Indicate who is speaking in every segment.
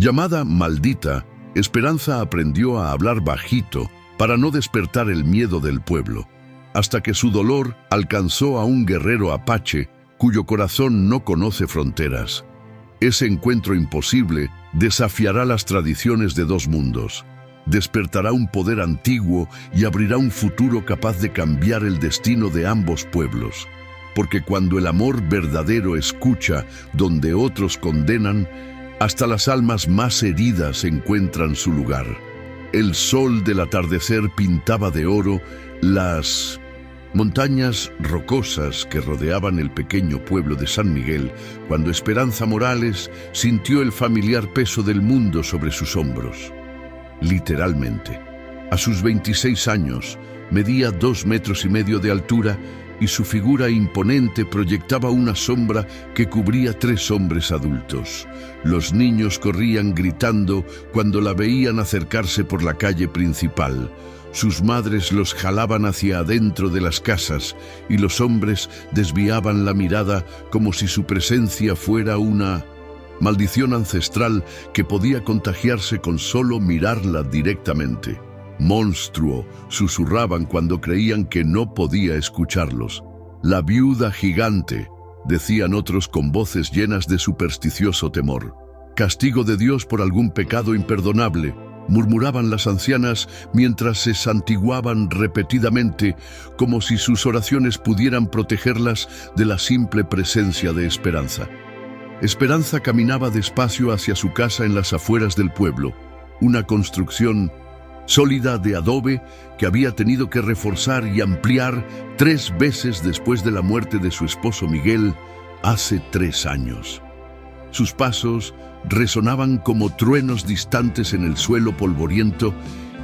Speaker 1: Llamada maldita, Esperanza aprendió a hablar bajito para no despertar el miedo del pueblo, hasta que su dolor alcanzó a un guerrero apache cuyo corazón no conoce fronteras. Ese encuentro imposible desafiará las tradiciones de dos mundos, despertará un poder antiguo y abrirá un futuro capaz de cambiar el destino de ambos pueblos. Porque cuando el amor verdadero escucha donde otros condenan, hasta las almas más heridas encuentran su lugar. El sol del atardecer pintaba de oro las montañas rocosas que rodeaban el pequeño pueblo de San Miguel, cuando Esperanza Morales sintió el familiar peso del mundo sobre sus hombros. Literalmente. A sus 26 años, medía 2,5 metros de altura y su figura imponente proyectaba una sombra que cubría 3 hombres adultos. Los niños corrían gritando cuando la veían acercarse por la calle principal. Sus madres los jalaban hacia adentro de las casas y los hombres desviaban la mirada como si su presencia fuera una maldición ancestral que podía contagiarse con solo mirarla directamente. «Monstruo», susurraban cuando creían que no podía escucharlos. «La viuda gigante», decían otros con voces llenas de supersticioso temor. «Castigo de Dios por algún pecado imperdonable», murmuraban las ancianas mientras se santiguaban repetidamente, como si sus oraciones pudieran protegerlas de la simple presencia de Esperanza. Esperanza caminaba despacio hacia su casa en las afueras del pueblo, una construcción sólida de adobe que había tenido que reforzar y ampliar 3 veces después de la muerte de su esposo Miguel hace 3 años. Sus pasos resonaban como truenos distantes en el suelo polvoriento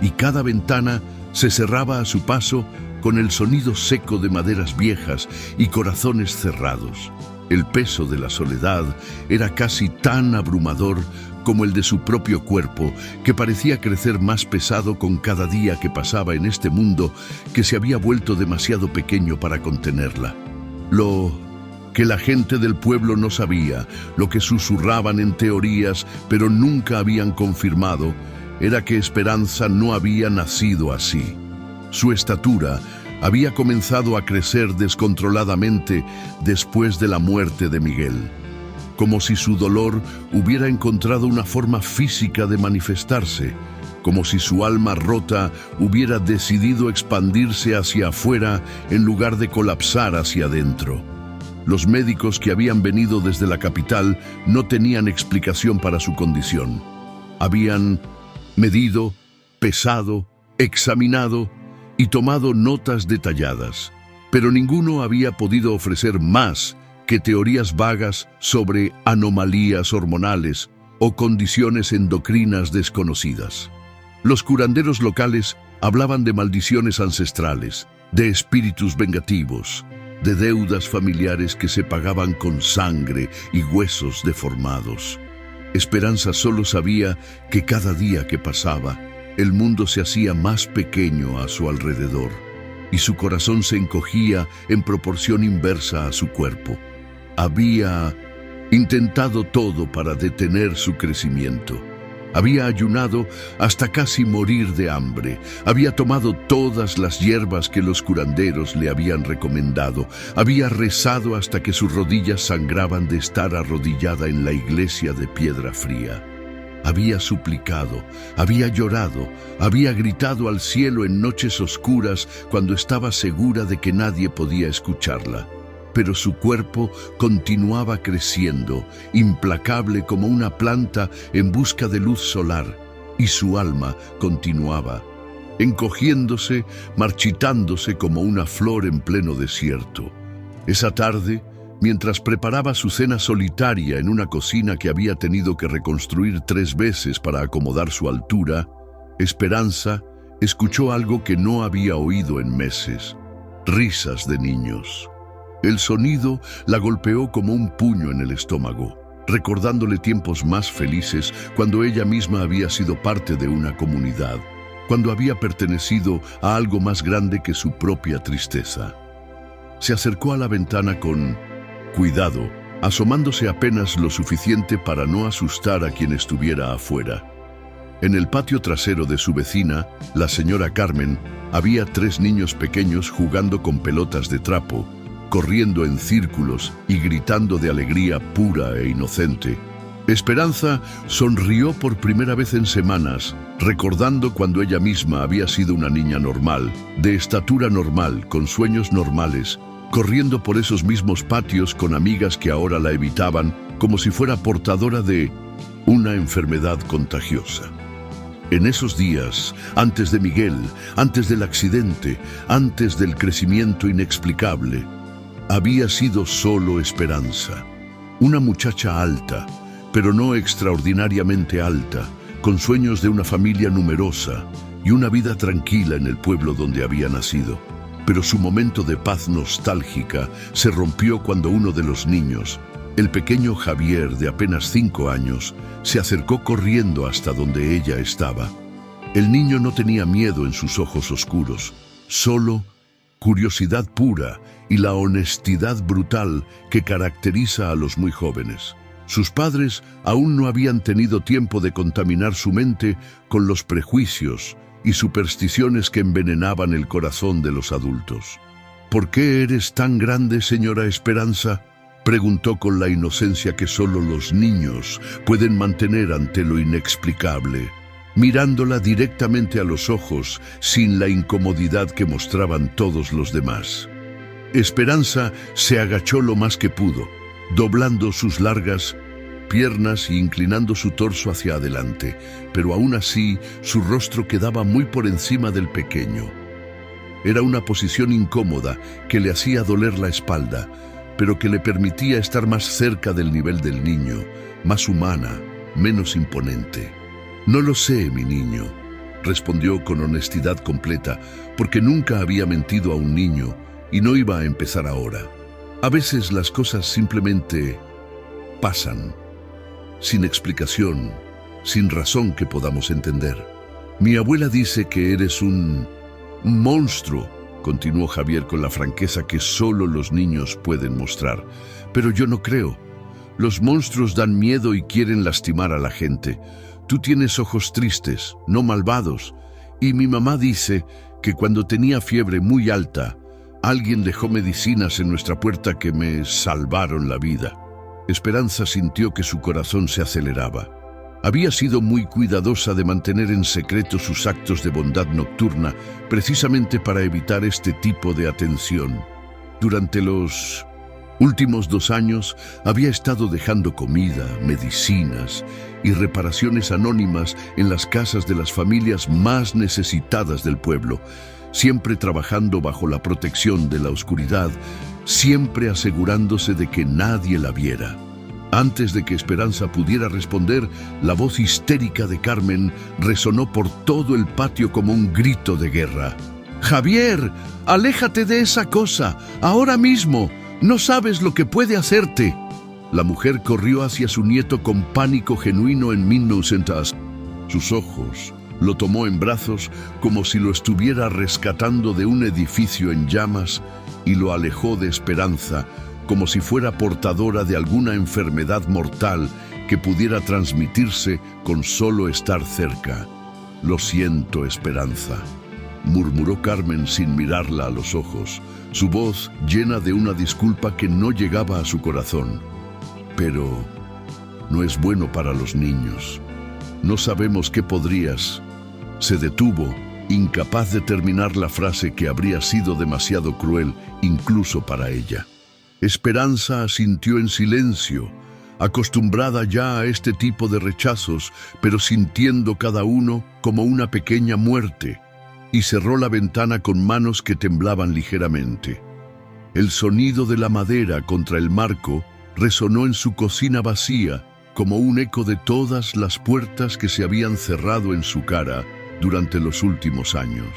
Speaker 1: y cada ventana se cerraba a su paso con el sonido seco de maderas viejas y corazones cerrados. El peso de la soledad era casi tan abrumador como el de su propio cuerpo, que parecía crecer más pesado con cada día que pasaba en este mundo que se había vuelto demasiado pequeño para contenerla. Lo que la gente del pueblo no sabía, lo que susurraban en teorías pero nunca habían confirmado, era que Esperanza no había nacido así. Su estatura había comenzado a crecer descontroladamente después de la muerte de Miguel, como si su dolor hubiera encontrado una forma física de manifestarse, como si su alma rota hubiera decidido expandirse hacia afuera en lugar de colapsar hacia adentro. Los médicos que habían venido desde la capital no tenían explicación para su condición. Habían medido, pesado, examinado y tomado notas detalladas, pero ninguno había podido ofrecer más que teorías vagas sobre anomalías hormonales o condiciones endocrinas desconocidas. Los curanderos locales hablaban de maldiciones ancestrales, de espíritus vengativos, de deudas familiares que se pagaban con sangre y huesos deformados. Esperanza solo sabía que cada día que pasaba, el mundo se hacía más pequeño a su alrededor y su corazón se encogía en proporción inversa a su cuerpo. Había intentado todo para detener su crecimiento. Había ayunado hasta casi morir de hambre. Había tomado todas las hierbas que los curanderos le habían recomendado. Había rezado hasta que sus rodillas sangraban de estar arrodillada en la iglesia de piedra fría. Había suplicado, había llorado, había gritado al cielo en noches oscuras cuando estaba segura de que nadie podía escucharla. Pero su cuerpo continuaba creciendo, implacable como una planta en busca de luz solar, y su alma continuaba, encogiéndose, marchitándose como una flor en pleno desierto. Esa tarde, mientras preparaba su cena solitaria en una cocina que había tenido que reconstruir 3 veces para acomodar su altura, Esperanza escuchó algo que no había oído en meses: risas de niños. El sonido la golpeó como un puño en el estómago, recordándole tiempos más felices cuando ella misma había sido parte de una comunidad, cuando había pertenecido a algo más grande que su propia tristeza. Se acercó a la ventana con cuidado asomándose apenas lo suficiente para no asustar a quien estuviera afuera. En el patio trasero de su vecina, la señora Carmen, había 3 niños pequeños jugando con pelotas de trapo, corriendo en círculos y gritando de alegría pura e inocente. Esperanza sonrió por primera vez en semanas, recordando cuando ella misma había sido una niña normal, de estatura normal, con sueños normales, corriendo por esos mismos patios con amigas que ahora la evitaban, como si fuera portadora de una enfermedad contagiosa. En esos días, antes de Miguel, antes del accidente, antes del crecimiento inexplicable, había sido solo Esperanza, una muchacha alta, pero no extraordinariamente alta, con sueños de una familia numerosa y una vida tranquila en el pueblo donde había nacido. Pero su momento de paz nostálgica se rompió cuando uno de los niños, el pequeño Javier de apenas 5 años, se acercó corriendo hasta donde ella estaba. El niño no tenía miedo en sus ojos oscuros, solo curiosidad pura y la honestidad brutal que caracteriza a los muy jóvenes. Sus padres aún no habían tenido tiempo de contaminar su mente con los prejuicios y supersticiones que envenenaban el corazón de los adultos. ¿Por qué eres tan grande, señora Esperanza?, preguntó con la inocencia que solo los niños pueden mantener ante lo inexplicable, mirándola directamente a los ojos sin la incomodidad que mostraban todos los demás. Esperanza se agachó lo más que pudo, doblando sus largas piernas e inclinando su torso hacia adelante, pero aún así su rostro quedaba muy por encima del pequeño. Era una posición incómoda que le hacía doler la espalda, pero que le permitía estar más cerca del nivel del niño, más humana, menos imponente. «No lo sé, mi niño», respondió con honestidad completa, porque nunca había mentido a un niño y no iba a empezar ahora. A veces las cosas simplemente pasan, sin explicación, sin razón que podamos entender. Mi abuela dice que eres un monstruo, continuó Javier con la franqueza que solo los niños pueden mostrar. Pero yo no creo. Los monstruos dan miedo y quieren lastimar a la gente. Tú tienes ojos tristes, no malvados. Y mi mamá dice que cuando tenía fiebre muy alta, alguien dejó medicinas en nuestra puerta que me salvaron la vida. Esperanza sintió que su corazón se aceleraba. Había sido muy cuidadosa de mantener en secreto sus actos de bondad nocturna, precisamente para evitar este tipo de atención. Durante los últimos 2 años había estado dejando comida, medicinas y reparaciones anónimas en las casas de las familias más necesitadas del pueblo, siempre trabajando bajo la protección de la oscuridad, siempre asegurándose de que nadie la viera. Antes de que Esperanza pudiera responder, la voz histérica de Carmen resonó por todo el patio como un grito de guerra. «Javier, aléjate de esa cosa, ahora mismo. No sabes lo que puede hacerte». La mujer corrió hacia su nieto con pánico genuino en 1900. Sus ojos lo tomó en brazos como si lo estuviera rescatando de un edificio en llamas y lo alejó de Esperanza, como si fuera portadora de alguna enfermedad mortal que pudiera transmitirse con solo estar cerca. «Lo siento, Esperanza», murmuró Carmen sin mirarla a los ojos, su voz llena de una disculpa que no llegaba a su corazón. «Pero no es bueno para los niños. No sabemos qué podrías». Se detuvo, incapaz de terminar la frase que habría sido demasiado cruel incluso para ella. Esperanza asintió en silencio, acostumbrada ya a este tipo de rechazos, pero sintiendo cada uno como una pequeña muerte, y cerró la ventana con manos que temblaban ligeramente. El sonido de la madera contra el marco resonó en su cocina vacía, como un eco de todas las puertas que se habían cerrado en su cara durante los últimos años.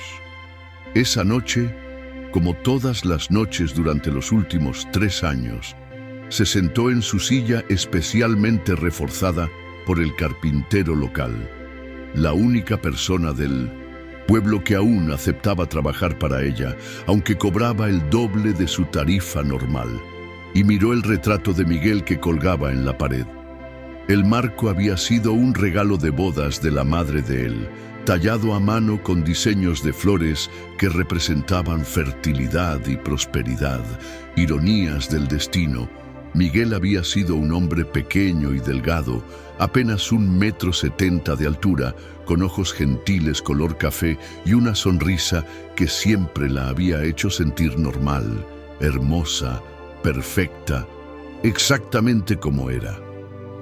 Speaker 1: Esa noche, como todas las noches durante los últimos 3 años, se sentó en su silla especialmente reforzada por el carpintero local, la única persona del pueblo que aún aceptaba trabajar para ella, aunque cobraba el doble de su tarifa normal. y miró el retrato de Miguel que colgaba en la pared. El marco había sido un regalo de bodas de la madre de él, tallado a mano con diseños de flores que representaban fertilidad y prosperidad, ironías del destino. Miguel había sido un hombre pequeño y delgado, apenas 1,70 m de altura, con ojos gentiles color café y una sonrisa que siempre la había hecho sentir normal, hermosa, perfecta, exactamente como era.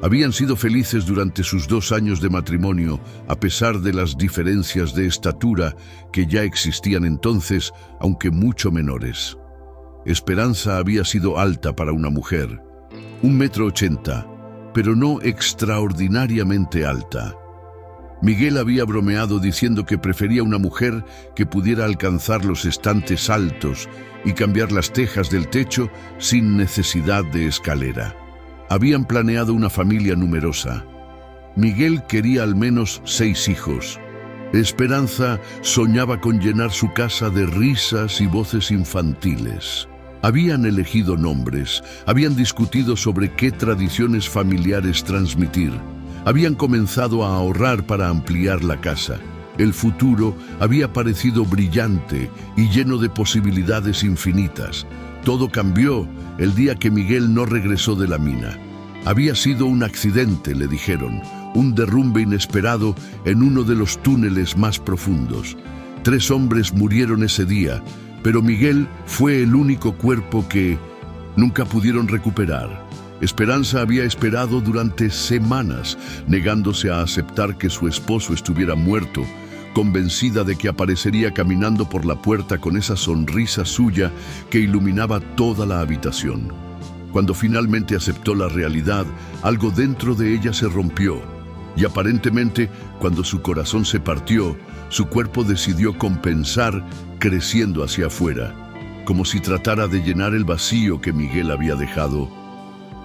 Speaker 1: Habían sido felices durante sus 2 años de matrimonio, a pesar de las diferencias de estatura que ya existían entonces, aunque mucho menores. Esperanza había sido alta para una mujer, 1,80 m, pero no extraordinariamente alta. Miguel había bromeado diciendo que prefería una mujer que pudiera alcanzar los estantes altos y cambiar las tejas del techo sin necesidad de escalera. Habían planeado una familia numerosa. Miguel quería al menos 6 hijos. Esperanza soñaba con llenar su casa de risas y voces infantiles. Habían elegido nombres, habían discutido sobre qué tradiciones familiares transmitir. Habían comenzado a ahorrar para ampliar la casa. El futuro había parecido brillante y lleno de posibilidades infinitas. Todo cambió el día que Miguel no regresó de la mina. Había sido un accidente, le dijeron, un derrumbe inesperado en uno de los túneles más profundos. 3 hombres murieron ese día, pero Miguel fue el único cuerpo que nunca pudieron recuperar. Esperanza había esperado durante semanas, negándose a aceptar que su esposo estuviera muerto, convencida de que aparecería caminando por la puerta con esa sonrisa suya que iluminaba toda la habitación. Cuando finalmente aceptó la realidad, algo dentro de ella se rompió, y aparentemente, cuando su corazón se partió, su cuerpo decidió compensar creciendo hacia afuera, como si tratara de llenar el vacío que Miguel había dejado.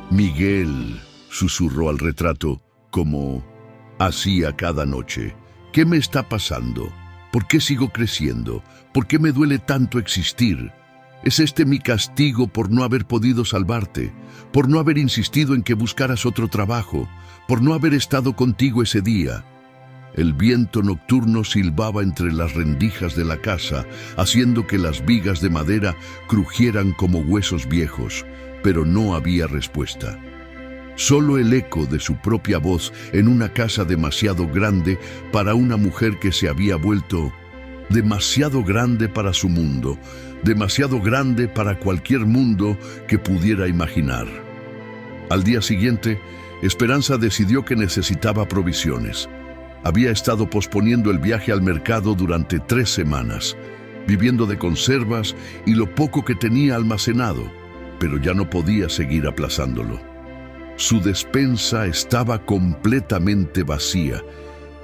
Speaker 1: «Miguel», susurró al retrato, como hacía cada noche. «¿Qué me está pasando? ¿Por qué sigo creciendo? ¿Por qué me duele tanto existir? ¿Es este mi castigo por no haber podido salvarte? ¿Por no haber insistido en que buscaras otro trabajo? ¿Por no haber estado contigo ese día?» El viento nocturno silbaba entre las rendijas de la casa, haciendo que las vigas de madera crujieran como huesos viejos, pero no había respuesta. Solo el eco de su propia voz en una casa demasiado grande para una mujer que se había vuelto demasiado grande para su mundo, demasiado grande para cualquier mundo que pudiera imaginar. Al día siguiente, Esperanza decidió que necesitaba provisiones. Había estado posponiendo el viaje al mercado durante 3 semanas, viviendo de conservas y lo poco que tenía almacenado, pero ya no podía seguir aplazándolo. Su despensa estaba completamente vacía,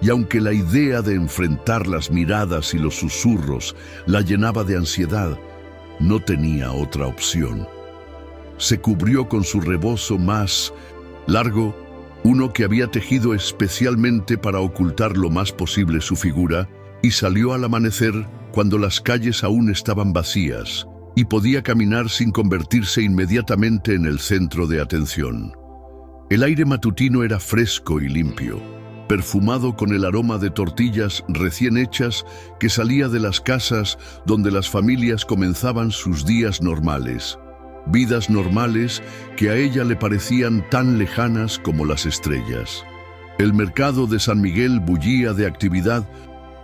Speaker 1: y aunque la idea de enfrentar las miradas y los susurros la llenaba de ansiedad, no tenía otra opción. Se cubrió con su rebozo más largo, uno que había tejido especialmente para ocultar lo más posible su figura, y salió al amanecer cuando las calles aún estaban vacías y podía caminar sin convertirse inmediatamente en el centro de atención. El aire matutino era fresco y limpio, perfumado con el aroma de tortillas recién hechas que salía de las casas donde las familias comenzaban sus días normales. Vidas normales que a ella le parecían tan lejanas como las estrellas. El mercado de San Miguel bullía de actividad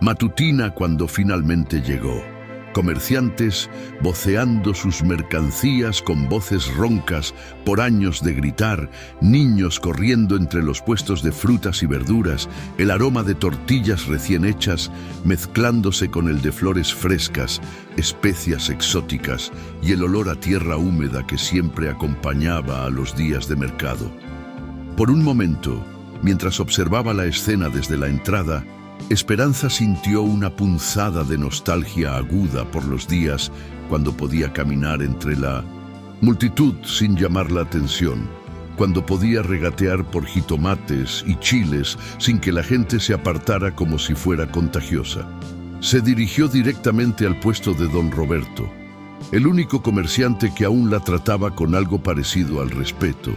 Speaker 1: matutina cuando finalmente llegó. Comerciantes voceando sus mercancías con voces roncas por años de gritar, niños corriendo entre los puestos de frutas y verduras, el aroma de tortillas recién hechas mezclándose con el de flores frescas, especias exóticas y el olor a tierra húmeda que siempre acompañaba a los días de mercado. Por un momento, mientras observaba la escena desde la entrada, Esperanza sintió una punzada de nostalgia aguda por los días cuando podía caminar entre la multitud sin llamar la atención, cuando podía regatear por jitomates y chiles sin que la gente se apartara como si fuera contagiosa. Se dirigió directamente al puesto de don Roberto. el único comerciante que aún la trataba con algo parecido al respeto,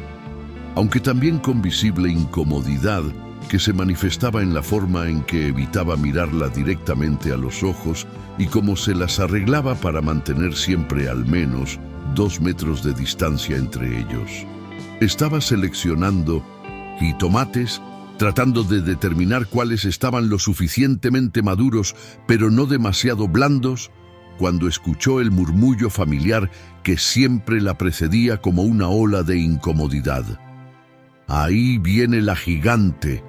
Speaker 1: aunque también con visible incomodidad que se manifestaba en la forma en que evitaba mirarla directamente a los ojos y cómo se las arreglaba para mantener siempre al menos 2 metros de distancia entre ellos. Estaba seleccionando jitomates, tratando de determinar cuáles estaban lo suficientemente maduros, pero no demasiado blandos, cuando escuchó el murmullo familiar que siempre la precedía como una ola de incomodidad. «Ahí viene la gigante.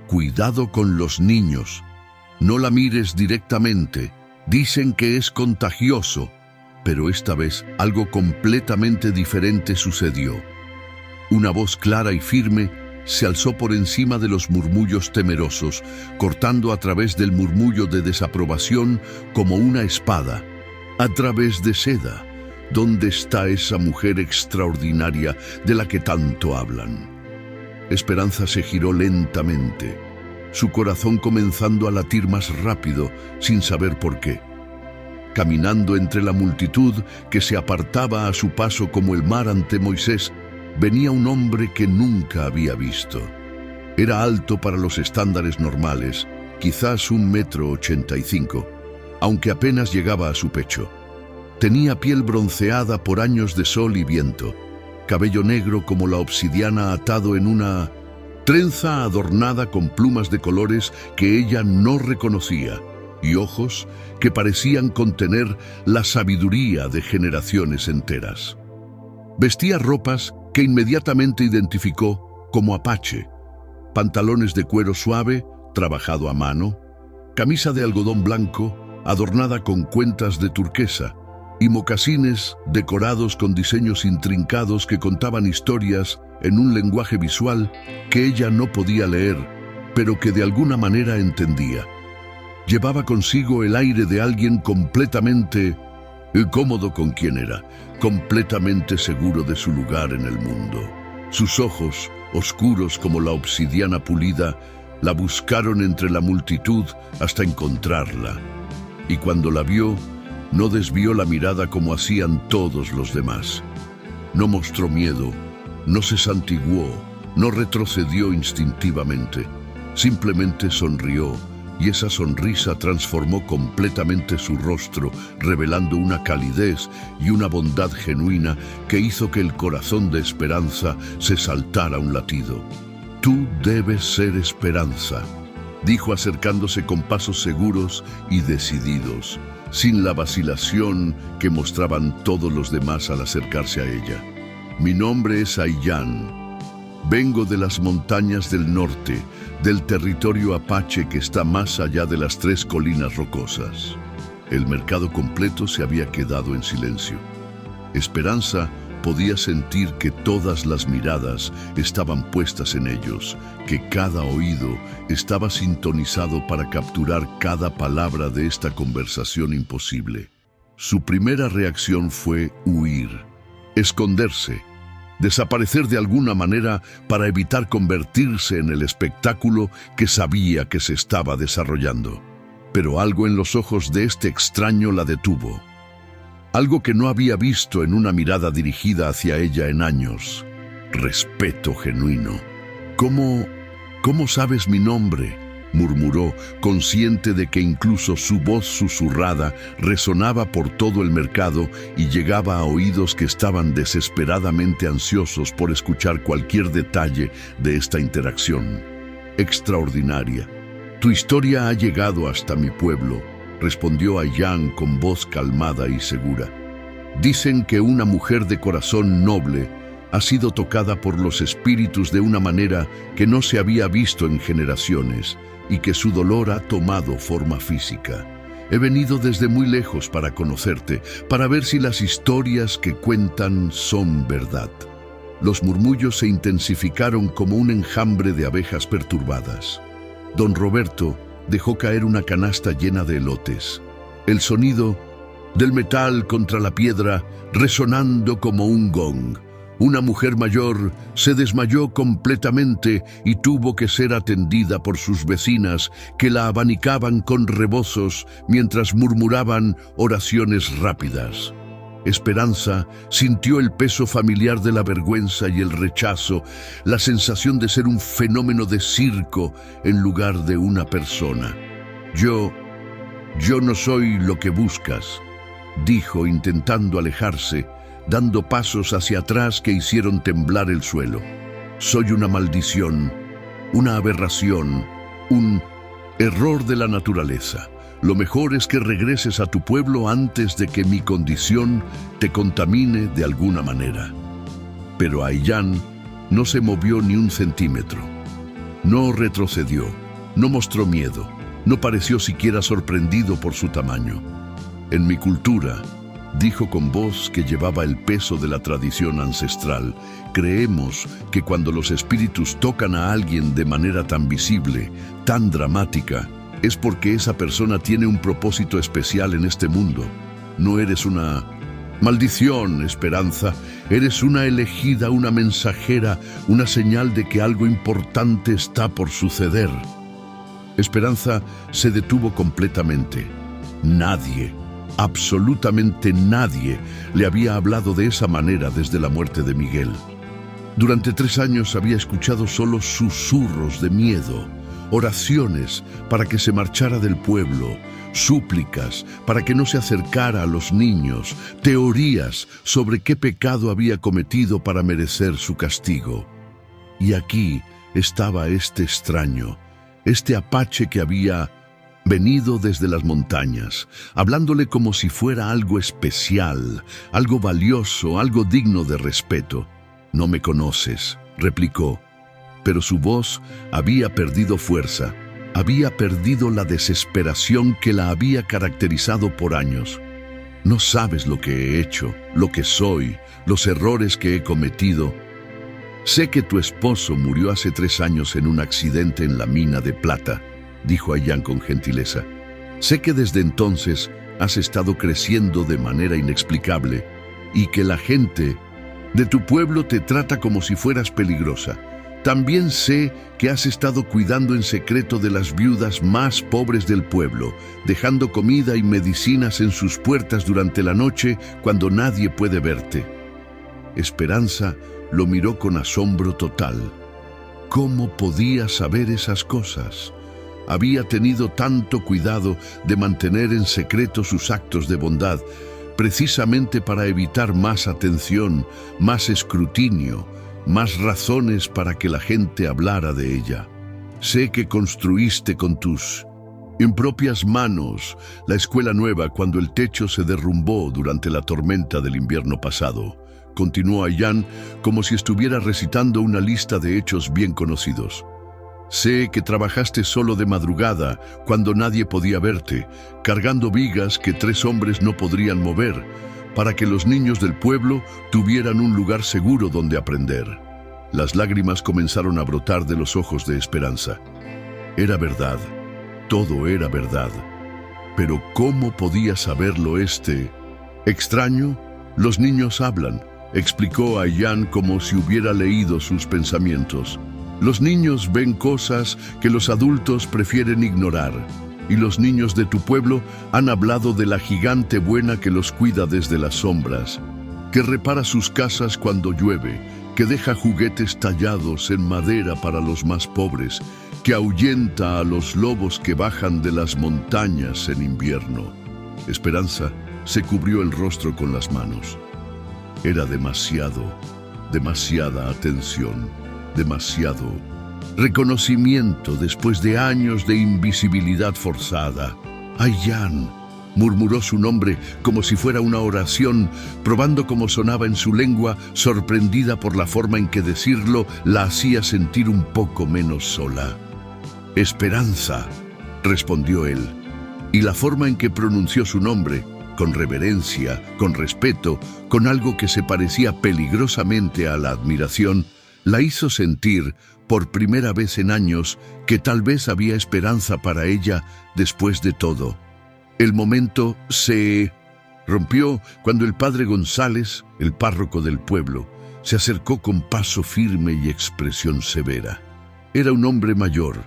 Speaker 1: Cuidado con los niños. No la mires directamente. Dicen que es contagioso». Pero esta vez algo completamente diferente sucedió. Una voz clara y firme se alzó por encima de los murmullos temerosos, cortando a través del murmullo de desaprobación como una espada. «A través de seda, ¿dónde está esa mujer extraordinaria de la que tanto hablan?» Esperanza se giró lentamente, su corazón comenzando a latir más rápido, sin saber por qué. Caminando entre la multitud que se apartaba a su paso como el mar ante Moisés, venía un hombre que nunca había visto. Era alto para los estándares normales, quizás 1,85 m, aunque apenas llegaba a su pecho. Tenía piel bronceada por años de sol y viento, cabello negro como la obsidiana atado en una trenza adornada con plumas de colores que ella no reconocía, y ojos que parecían contener la sabiduría de generaciones enteras. Vestía ropas que inmediatamente identificó como apache: pantalones de cuero suave, trabajado a mano, camisa de algodón blanco, adornada con cuentas de turquesa, y mocasines decorados con diseños intrincados que contaban historias en un lenguaje visual que ella no podía leer, pero que de alguna manera entendía. Llevaba consigo el aire de alguien completamente cómodo con quien era, completamente seguro de su lugar en el mundo. Sus ojos, oscuros como la obsidiana pulida, la buscaron entre la multitud hasta encontrarla. Y cuando la vio, no desvió la mirada como hacían todos los demás. No mostró miedo, no se santiguó, no retrocedió instintivamente. Simplemente sonrió, y esa sonrisa transformó completamente su rostro, revelando una calidez y una bondad genuina que hizo que el corazón de Esperanza se saltara un latido. «Tú debes ser Esperanza», dijo acercándose con pasos seguros y decididos, sin la vacilación que mostraban todos los demás al acercarse a ella. «Mi nombre es Ayllán. Vengo de las montañas del norte, del territorio apache que está más allá de las 3 colinas rocosas». El mercado completo se había quedado en silencio. Esperanza podía sentir que todas las miradas estaban puestas en ellos, que cada oído estaba sintonizado para capturar cada palabra de esta conversación imposible. Su primera reacción fue huir, esconderse, desaparecer de alguna manera para evitar convertirse en el espectáculo que sabía que se estaba desarrollando. Pero algo en los ojos de este extraño la detuvo. Algo que no había visto en una mirada dirigida hacia ella en años. Respeto genuino. ¿Cómo sabes mi nombre?», murmuró, consciente de que incluso su voz susurrada resonaba por todo el mercado y llegaba a oídos que estaban desesperadamente ansiosos por escuchar cualquier detalle de esta interacción. «Extraordinaria. Tu historia ha llegado hasta mi pueblo», respondió Ayllán con voz calmada y segura. «Dicen que una mujer de corazón noble ha sido tocada por los espíritus de una manera que no se había visto en generaciones y que su dolor ha tomado forma física. He venido desde muy lejos para conocerte, para ver si las historias que cuentan son verdad». Los murmullos se intensificaron como un enjambre de abejas perturbadas. Don Roberto dejó caer una canasta llena de elotes. El sonido del metal contra la piedra resonando como un gong. Una mujer mayor se desmayó completamente y tuvo que ser atendida por sus vecinas, que la abanicaban con rebozos mientras murmuraban oraciones rápidas. Esperanza sintió el peso familiar de la vergüenza y el rechazo, la sensación de ser un fenómeno de circo en lugar de una persona. Yo no soy lo que buscas, dijo intentando alejarse, dando pasos hacia atrás que hicieron temblar el suelo. Soy una maldición, una aberración, un error de la naturaleza. Lo mejor es que regreses a tu pueblo antes de que mi condición te contamine de alguna manera. Pero Aiyán no se movió ni un centímetro. No retrocedió, no mostró miedo, no pareció siquiera sorprendido por su tamaño. En mi cultura, dijo con voz que llevaba el peso de la tradición ancestral, creemos que cuando los espíritus tocan a alguien de manera tan visible, tan dramática, es porque esa persona tiene un propósito especial en este mundo. No eres una maldición, Esperanza. Eres una elegida, una mensajera, una señal de que algo importante está por suceder. Esperanza se detuvo completamente. Nadie, absolutamente nadie, le había hablado de esa manera desde la muerte de Miguel. Durante 3 años había escuchado solo susurros de miedo, oraciones para que se marchara del pueblo, súplicas para que no se acercara a los niños, teorías sobre qué pecado había cometido para merecer su castigo. Y aquí estaba este extraño, este apache que había venido desde las montañas, hablándole como si fuera algo especial, algo valioso, algo digno de respeto. «No me conoces», replicó, pero su voz había perdido fuerza, había perdido la desesperación que la había caracterizado por años. «No sabes lo que he hecho, lo que soy, los errores que he cometido. Sé que tu esposo murió hace 3 años en un accidente en la mina de plata», dijo Aiyán con gentileza. «Sé que desde entonces has estado creciendo de manera inexplicable y que la gente de tu pueblo te trata como si fueras peligrosa. También sé que has estado cuidando en secreto de las viudas más pobres del pueblo, dejando comida y medicinas en sus puertas durante la noche cuando nadie puede verte». Esperanza lo miró con asombro total. ¿Cómo podía saber esas cosas? Había tenido tanto cuidado de mantener en secreto sus actos de bondad, precisamente para evitar más atención, más escrutinio, más razones para que la gente hablara de ella. Sé que construiste con tus impropias manos la escuela nueva cuando el techo se derrumbó durante la tormenta del invierno pasado. Continuó Aiyán como si estuviera recitando una lista de hechos bien conocidos. Sé que trabajaste solo de madrugada cuando nadie podía verte, cargando vigas que 3 hombres no podrían mover, para que los niños del pueblo tuvieran un lugar seguro donde aprender. Las lágrimas comenzaron a brotar de los ojos de Esperanza. Era verdad, todo era verdad. Pero ¿cómo podía saberlo este extraño? Los niños hablan, explicó Aiyán como si hubiera leído sus pensamientos. Los niños ven cosas que los adultos prefieren ignorar. Y los niños de tu pueblo han hablado de la gigante buena que los cuida desde las sombras, que repara sus casas cuando llueve, que deja juguetes tallados en madera para los más pobres, que ahuyenta a los lobos que bajan de las montañas en invierno. Esperanza se cubrió el rostro con las manos. Era demasiada atención, demasiado reconocimiento después de años de invisibilidad forzada. «Aiyán», murmuró su nombre como si fuera una oración, probando cómo sonaba en su lengua, sorprendida por la forma en que decirlo la hacía sentir un poco menos sola. «Esperanza», respondió él, y la forma en que pronunció su nombre, con reverencia, con respeto, con algo que se parecía peligrosamente a la admiración, la hizo sentir, por primera vez en años, que tal vez había esperanza para ella después de todo. El momento se rompió cuando el padre González, el párroco del pueblo, se acercó con paso firme y expresión severa. Era un hombre mayor,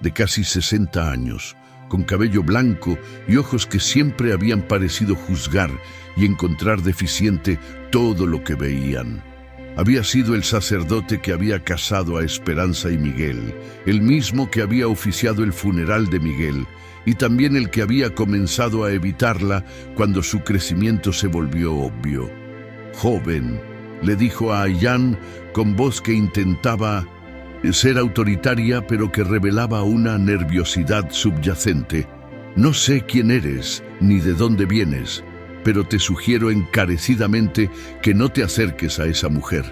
Speaker 1: de casi 60 años, con cabello blanco y ojos que siempre habían parecido juzgar y encontrar deficiente todo lo que veían. Había sido el sacerdote que había casado a Esperanza y Miguel, el mismo que había oficiado el funeral de Miguel, y también el que había comenzado a evitarla cuando su crecimiento se volvió obvio. «Joven», le dijo a Ayán con voz que intentaba ser autoritaria, pero que revelaba una nerviosidad subyacente. «No sé quién eres ni de dónde vienes, pero te sugiero encarecidamente que no te acerques a esa mujer.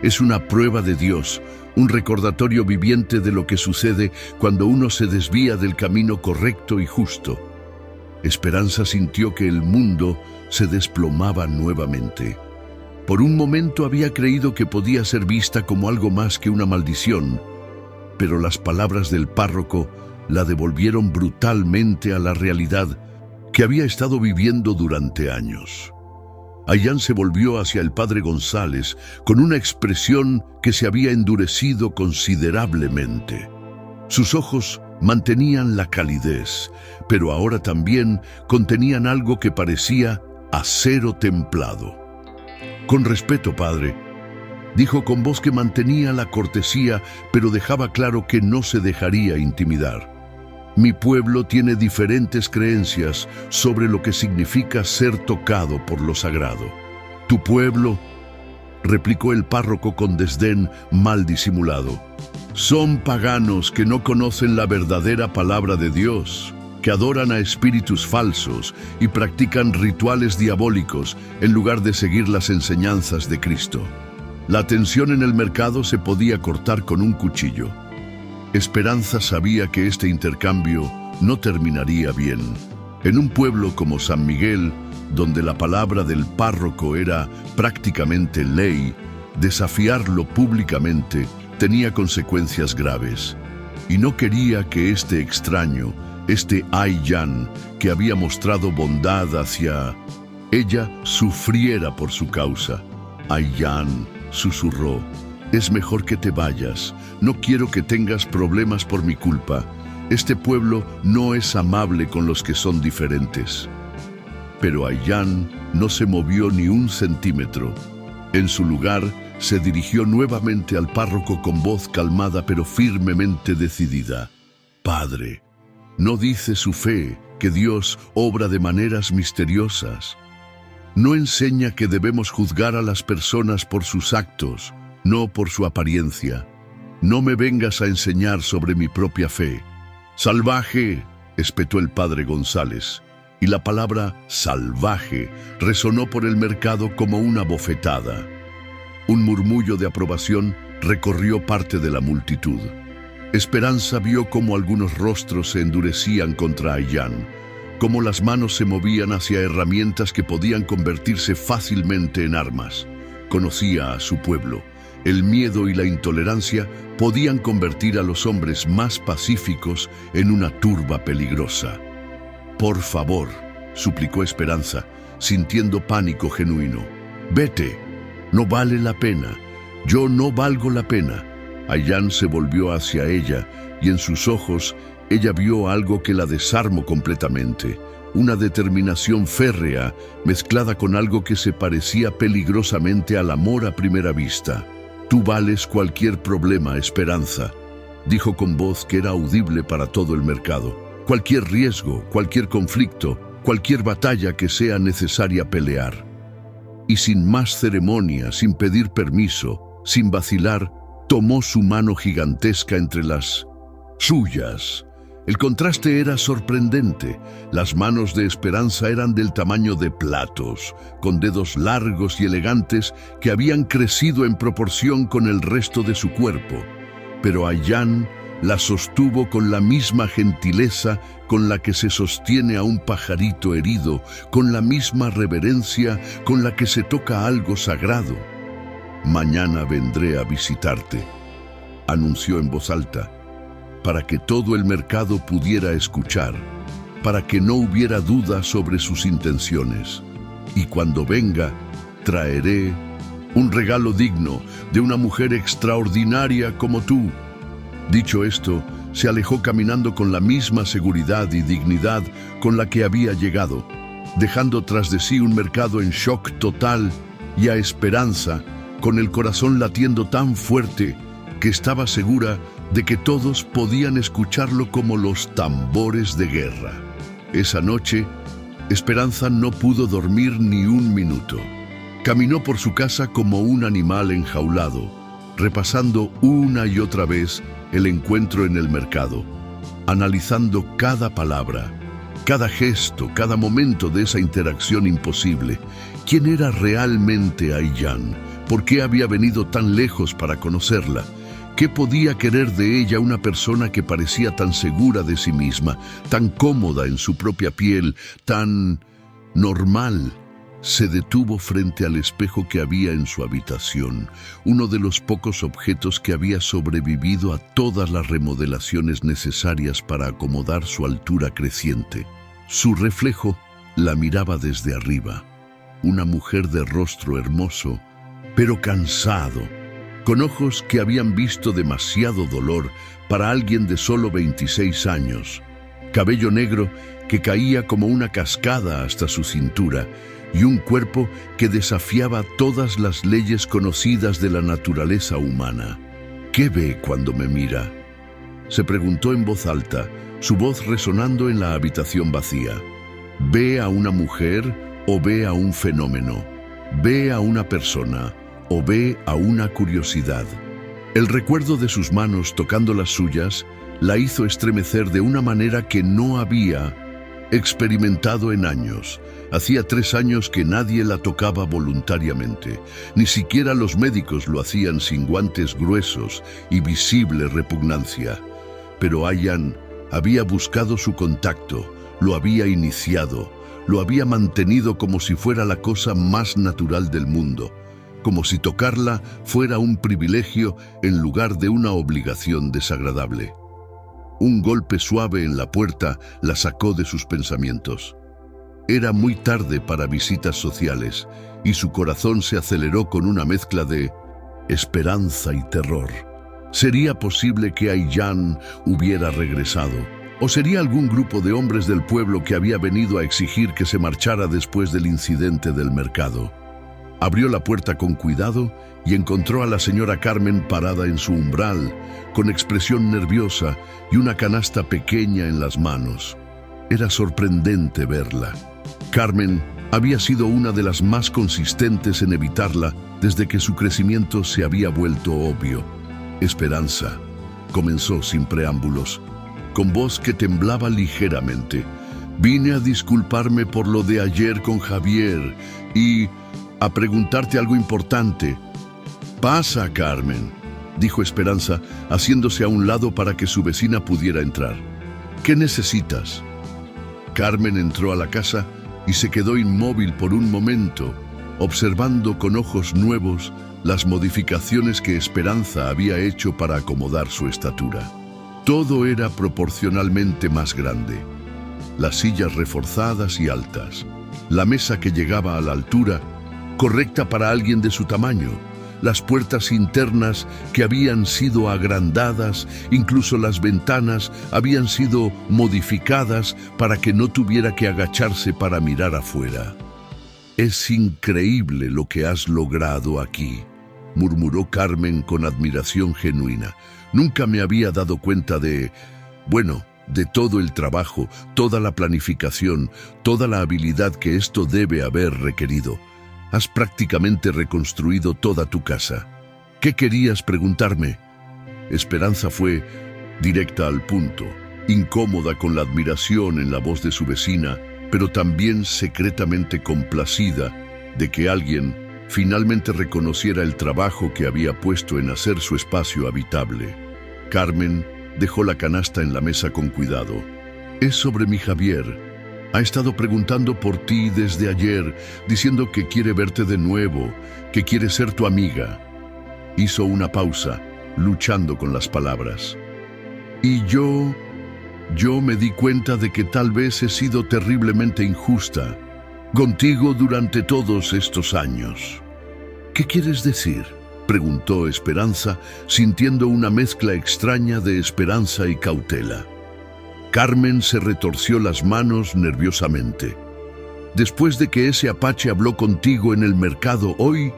Speaker 1: Es una prueba de Dios, un recordatorio viviente de lo que sucede cuando uno se desvía del camino correcto y justo». Esperanza sintió que el mundo se desplomaba nuevamente. Por un momento había creído que podía ser vista como algo más que una maldición, pero las palabras del párroco la devolvieron brutalmente a la realidad que había estado viviendo durante años. Ayán se volvió hacia el padre González con una expresión que se había endurecido considerablemente. Sus ojos mantenían la calidez, pero ahora también contenían algo que parecía acero templado. «Con respeto, padre», dijo con voz que mantenía la cortesía, pero dejaba claro que no se dejaría intimidar. «Mi pueblo tiene diferentes creencias sobre lo que significa ser tocado por lo sagrado». «¿Tu pueblo?», replicó el párroco con desdén mal disimulado. «Son paganos que no conocen la verdadera palabra de Dios, que adoran a espíritus falsos y practican rituales diabólicos en lugar de seguir las enseñanzas de Cristo. La tensión en el mercado se podía cortar con un cuchillo». Esperanza sabía que este intercambio no terminaría bien. En un pueblo como San Miguel, donde la palabra del párroco era prácticamente ley, desafiarlo públicamente tenía consecuencias graves. Y no quería que este extraño, este Ayán, que había mostrado bondad hacia ella, sufriera por su causa. «Ayán», susurró, «es mejor que te vayas. No quiero que tengas problemas por mi culpa. Este pueblo no es amable con los que son diferentes». Pero Ayán no se movió ni un centímetro. En su lugar, se dirigió nuevamente al párroco con voz calmada pero firmemente decidida. «Padre, ¿no dice su fe que Dios obra de maneras misteriosas? ¿No enseña que debemos juzgar a las personas por sus actos, no por su apariencia? No me vengas a enseñar sobre mi propia fe». «Salvaje», espetó el padre González, y la palabra salvaje resonó por el mercado como una bofetada. Un murmullo de aprobación recorrió parte de la multitud. Esperanza vio cómo algunos rostros se endurecían contra Ayán, cómo las manos se movían hacia herramientas que podían convertirse fácilmente en armas. Conocía a su pueblo. El miedo y la intolerancia podían convertir a los hombres más pacíficos en una turba peligrosa. «Por favor», suplicó Esperanza, sintiendo pánico genuino. «Vete, no vale la pena. Yo no valgo la pena». Ayán se volvió hacia ella y en sus ojos ella vio algo que la desarmó completamente. Una determinación férrea mezclada con algo que se parecía peligrosamente al amor a primera vista. «Tú vales cualquier problema, Esperanza», dijo con voz que era audible para todo el mercado. «Cualquier riesgo, cualquier conflicto, cualquier batalla que sea necesaria pelear». Y sin más ceremonia, sin pedir permiso, sin vacilar, tomó su mano gigantesca entre las suyas. El contraste era sorprendente. Las manos de Esperanza eran del tamaño de platos, con dedos largos y elegantes que habían crecido en proporción con el resto de su cuerpo. Pero Ayán la sostuvo con la misma gentileza con la que se sostiene a un pajarito herido, con la misma reverencia con la que se toca algo sagrado. «Mañana vendré a visitarte», anunció en voz alta, para que todo el mercado pudiera escuchar, para que no hubiera duda sobre sus intenciones. «Y cuando venga, traeré un regalo digno de una mujer extraordinaria como tú». Dicho esto, se alejó caminando con la misma seguridad y dignidad con la que había llegado, dejando tras de sí un mercado en shock total y a Esperanza con el corazón latiendo tan fuerte que estaba segura de que todos podían escucharlo como los tambores de guerra. Esa noche, Esperanza no pudo dormir ni un minuto. Caminó por su casa como un animal enjaulado, repasando una y otra vez el encuentro en el mercado, analizando cada palabra, cada gesto, cada momento de esa interacción imposible. ¿Quién era realmente Ayaan? ¿Por qué había venido tan lejos para conocerla? ¿Qué podía querer de ella una persona que parecía tan segura de sí misma, tan cómoda en su propia piel, tan normal? Se detuvo frente al espejo que había en su habitación, uno de los pocos objetos que había sobrevivido a todas las remodelaciones necesarias para acomodar su altura creciente. Su reflejo la miraba desde arriba, una mujer de rostro hermoso, pero cansado, con ojos que habían visto demasiado dolor para alguien de solo 26 años, cabello negro que caía como una cascada hasta su cintura y un cuerpo que desafiaba todas las leyes conocidas de la naturaleza humana. ¿Qué ve cuando me mira?, se preguntó en voz alta, su voz resonando en la habitación vacía. ¿Ve a una mujer o ve a un fenómeno? ¿Ve a una persona o ve a una curiosidad? El recuerdo de sus manos tocando las suyas la hizo estremecer de una manera que no había experimentado en años. Hacía 3 años que nadie la tocaba voluntariamente. Ni siquiera los médicos lo hacían sin guantes gruesos y visible repugnancia. Pero Ayaan había buscado su contacto, lo había iniciado, lo había mantenido como si fuera la cosa más natural del mundo, como si tocarla fuera un privilegio en lugar de una obligación desagradable. Un golpe suave en la puerta la sacó de sus pensamientos. Era muy tarde para visitas sociales y su corazón se aceleró con una mezcla de esperanza y terror. ¿Sería posible que Ayaan hubiera regresado? ¿O sería algún grupo de hombres del pueblo que había venido a exigir que se marchara después del incidente del mercado? Abrió la puerta con cuidado y encontró a la señora Carmen parada en su umbral, con expresión nerviosa y una canasta pequeña en las manos. Era sorprendente verla. Carmen había sido una de las más consistentes en evitarla desde que su crecimiento se había vuelto obvio. Esperanza, comenzó sin preámbulos, con voz que temblaba ligeramente. Vine a disculparme por lo de ayer con Javier y a preguntarte algo importante. Pasa, Carmen, dijo Esperanza, haciéndose a un lado para que su vecina pudiera entrar. ¿Qué necesitas? Carmen entró a la casa y se quedó inmóvil por un momento, observando con ojos nuevos las modificaciones que Esperanza había hecho para acomodar su estatura. Todo era proporcionalmente más grande. Las sillas reforzadas y altas, la mesa que llegaba a la altura, correcta para alguien de su tamaño, las puertas internas que habían sido agrandadas, incluso las ventanas habían sido modificadas para que no tuviera que agacharse para mirar afuera. «Es increíble lo que has logrado aquí», murmuró Carmen con admiración genuina. Nunca me había dado cuenta de todo el trabajo, toda la planificación, toda la habilidad que esto debe haber requerido. Has prácticamente reconstruido toda tu casa. ¿Qué querías preguntarme? Esperanza fue directa al punto, incómoda con la admiración en la voz de su vecina, pero también secretamente complacida de que alguien finalmente reconociera el trabajo que había puesto en hacer su espacio habitable. Carmen dejó la canasta en la mesa con cuidado. Es sobre mi Javier. Ha estado preguntando por ti desde ayer, diciendo que quiere verte de nuevo, que quiere ser tu amiga. Hizo una pausa, luchando con las palabras. Y yo me di cuenta de que tal vez he sido terriblemente injusta contigo durante todos estos años. ¿Qué quieres decir? preguntó Esperanza, sintiendo una mezcla extraña de esperanza y cautela. Carmen se retorció las manos nerviosamente. Después de que ese apache habló contigo en el mercado hoy,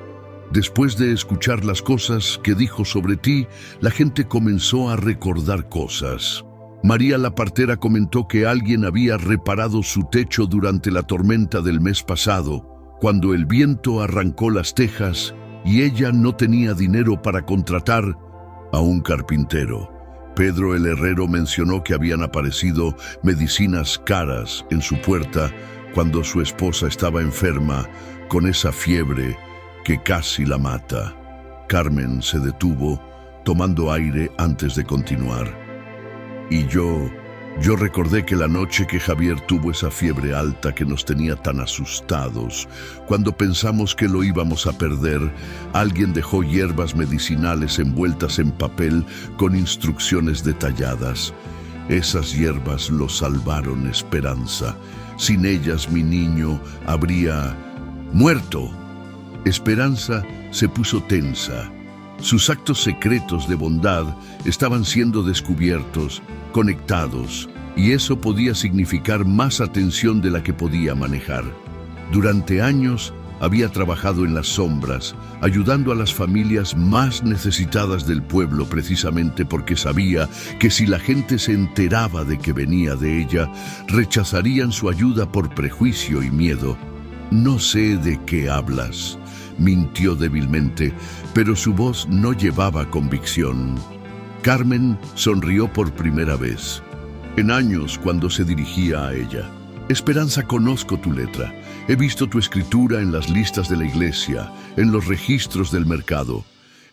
Speaker 1: después de escuchar las cosas que dijo sobre ti, la gente comenzó a recordar cosas. María la partera comentó que alguien había reparado su techo durante la tormenta del mes pasado, cuando el viento arrancó las tejas y ella no tenía dinero para contratar a un carpintero. Pedro el herrero mencionó que habían aparecido medicinas caras en su puerta cuando su esposa estaba enferma con esa fiebre que casi la mata. Carmen se detuvo, tomando aire antes de continuar. Y yo recordé que la noche que Javier tuvo esa fiebre alta que nos tenía tan asustados, cuando pensamos que lo íbamos a perder, alguien dejó hierbas medicinales envueltas en papel con instrucciones detalladas. Esas hierbas lo salvaron, Esperanza. Sin ellas mi niño habría muerto. Esperanza se puso tensa. Sus actos secretos de bondad estaban siendo descubiertos, conectados, y eso podía significar más atención de la que podía manejar. Durante años había trabajado en las sombras, ayudando a las familias más necesitadas del pueblo precisamente porque sabía que si la gente se enteraba de que venía de ella, rechazarían su ayuda por prejuicio y miedo. No sé de qué hablas, mintió débilmente, pero su voz no llevaba convicción. Carmen sonrió por primera vez. En años, cuando se dirigía a ella. Esperanza, conozco tu letra. He visto tu escritura en las listas de la iglesia, en los registros del mercado.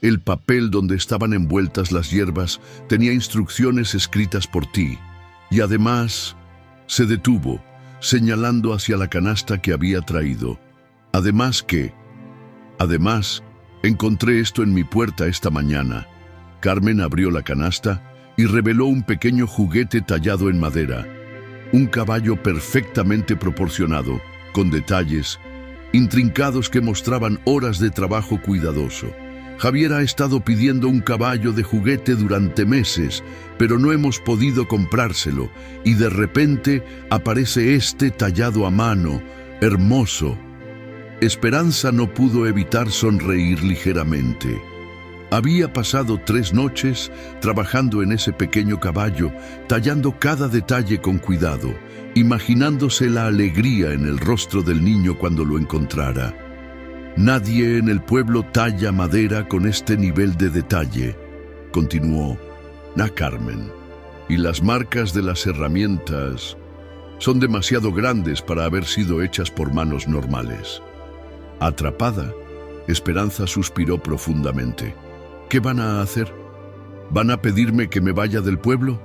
Speaker 1: El papel donde estaban envueltas las hierbas tenía instrucciones escritas por ti. Y además, se detuvo, señalando hacia la canasta que había traído. Además, encontré esto en mi puerta esta mañana. Carmen abrió la canasta y reveló un pequeño juguete tallado en madera. Un caballo perfectamente proporcionado, con detalles intrincados que mostraban horas de trabajo cuidadoso. Javier ha estado pidiendo un caballo de juguete durante meses, pero no hemos podido comprárselo, y de repente aparece este tallado a mano, hermoso. Esperanza no pudo evitar sonreír ligeramente. Había pasado 3 noches trabajando en ese pequeño caballo, tallando cada detalle con cuidado, imaginándose la alegría en el rostro del niño cuando lo encontrara. Nadie en el pueblo talla madera con este nivel de detalle, continuó Carmen, y las marcas de las herramientas son demasiado grandes para haber sido hechas por manos normales. Atrapada, Esperanza suspiró profundamente. ¿Qué van a hacer? ¿Van a pedirme que me vaya del pueblo?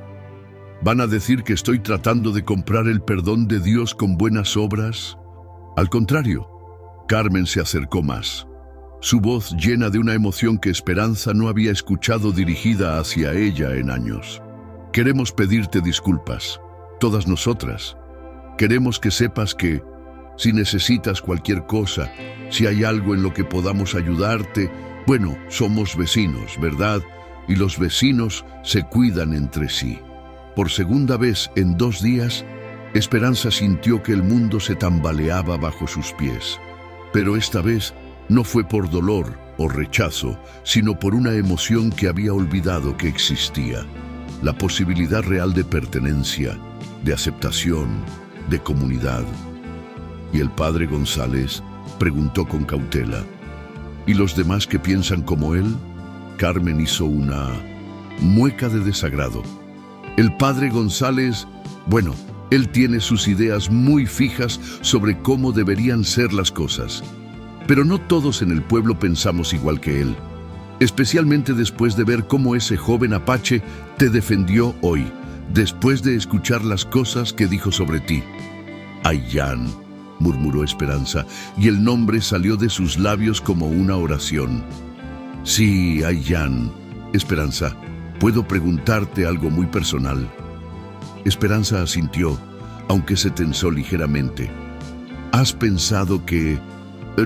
Speaker 1: ¿Van a decir que estoy tratando de comprar el perdón de Dios con buenas obras? Al contrario, Carmen se acercó más. Su voz llena de una emoción que Esperanza no había escuchado dirigida hacia ella en años. Queremos pedirte disculpas, todas nosotras. Queremos que sepas que, si necesitas cualquier cosa, si hay algo en lo que podamos ayudarte, bueno, somos vecinos, ¿verdad? Y los vecinos se cuidan entre sí. Por segunda vez en 2 días, Esperanza sintió que el mundo se tambaleaba bajo sus pies. Pero esta vez no fue por dolor o rechazo, sino por una emoción que había olvidado que existía. La posibilidad real de pertenencia, de aceptación, de comunidad. Y el padre González preguntó con cautela, ¿y los demás que piensan como él? Carmen hizo una mueca de desagrado. El padre González, bueno, él tiene sus ideas muy fijas sobre cómo deberían ser las cosas. Pero no todos en el pueblo pensamos igual que él. Especialmente después de ver cómo ese joven apache te defendió hoy, después de escuchar las cosas que dijo sobre ti. Ayllán, murmuró Esperanza, y el nombre salió de sus labios como una oración. Sí, Ayllán. Esperanza, ¿puedo preguntarte algo muy personal? Esperanza asintió, aunque se tensó ligeramente. ¿Has pensado que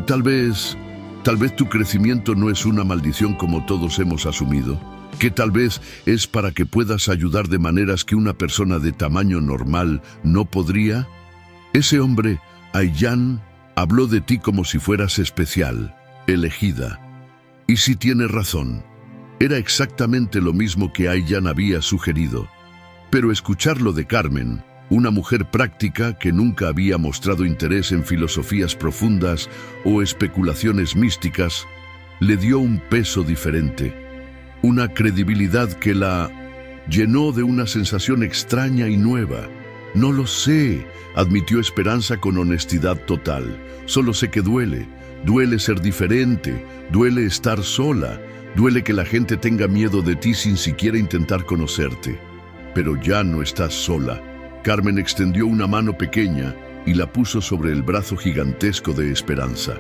Speaker 1: tal vez Tal vez tu crecimiento no es una maldición como todos hemos asumido, que tal vez es para que puedas ayudar de maneras que una persona de tamaño normal no podría. Ese hombre, Ayyan, habló de ti como si fueras especial, elegida. Y sí tiene razón. Era exactamente lo mismo que Ayyan había sugerido. Pero escucharlo de Carmen, una mujer práctica que nunca había mostrado interés en filosofías profundas o especulaciones místicas, le dio un peso diferente, una credibilidad que la llenó de una sensación extraña y nueva. No lo sé, admitió Esperanza con honestidad total. Solo sé que duele. Duele ser diferente, duele estar sola, duele que la gente tenga miedo de ti sin siquiera intentar conocerte. Pero ya no estás sola. Carmen extendió una mano pequeña y la puso sobre el brazo gigantesco de Esperanza.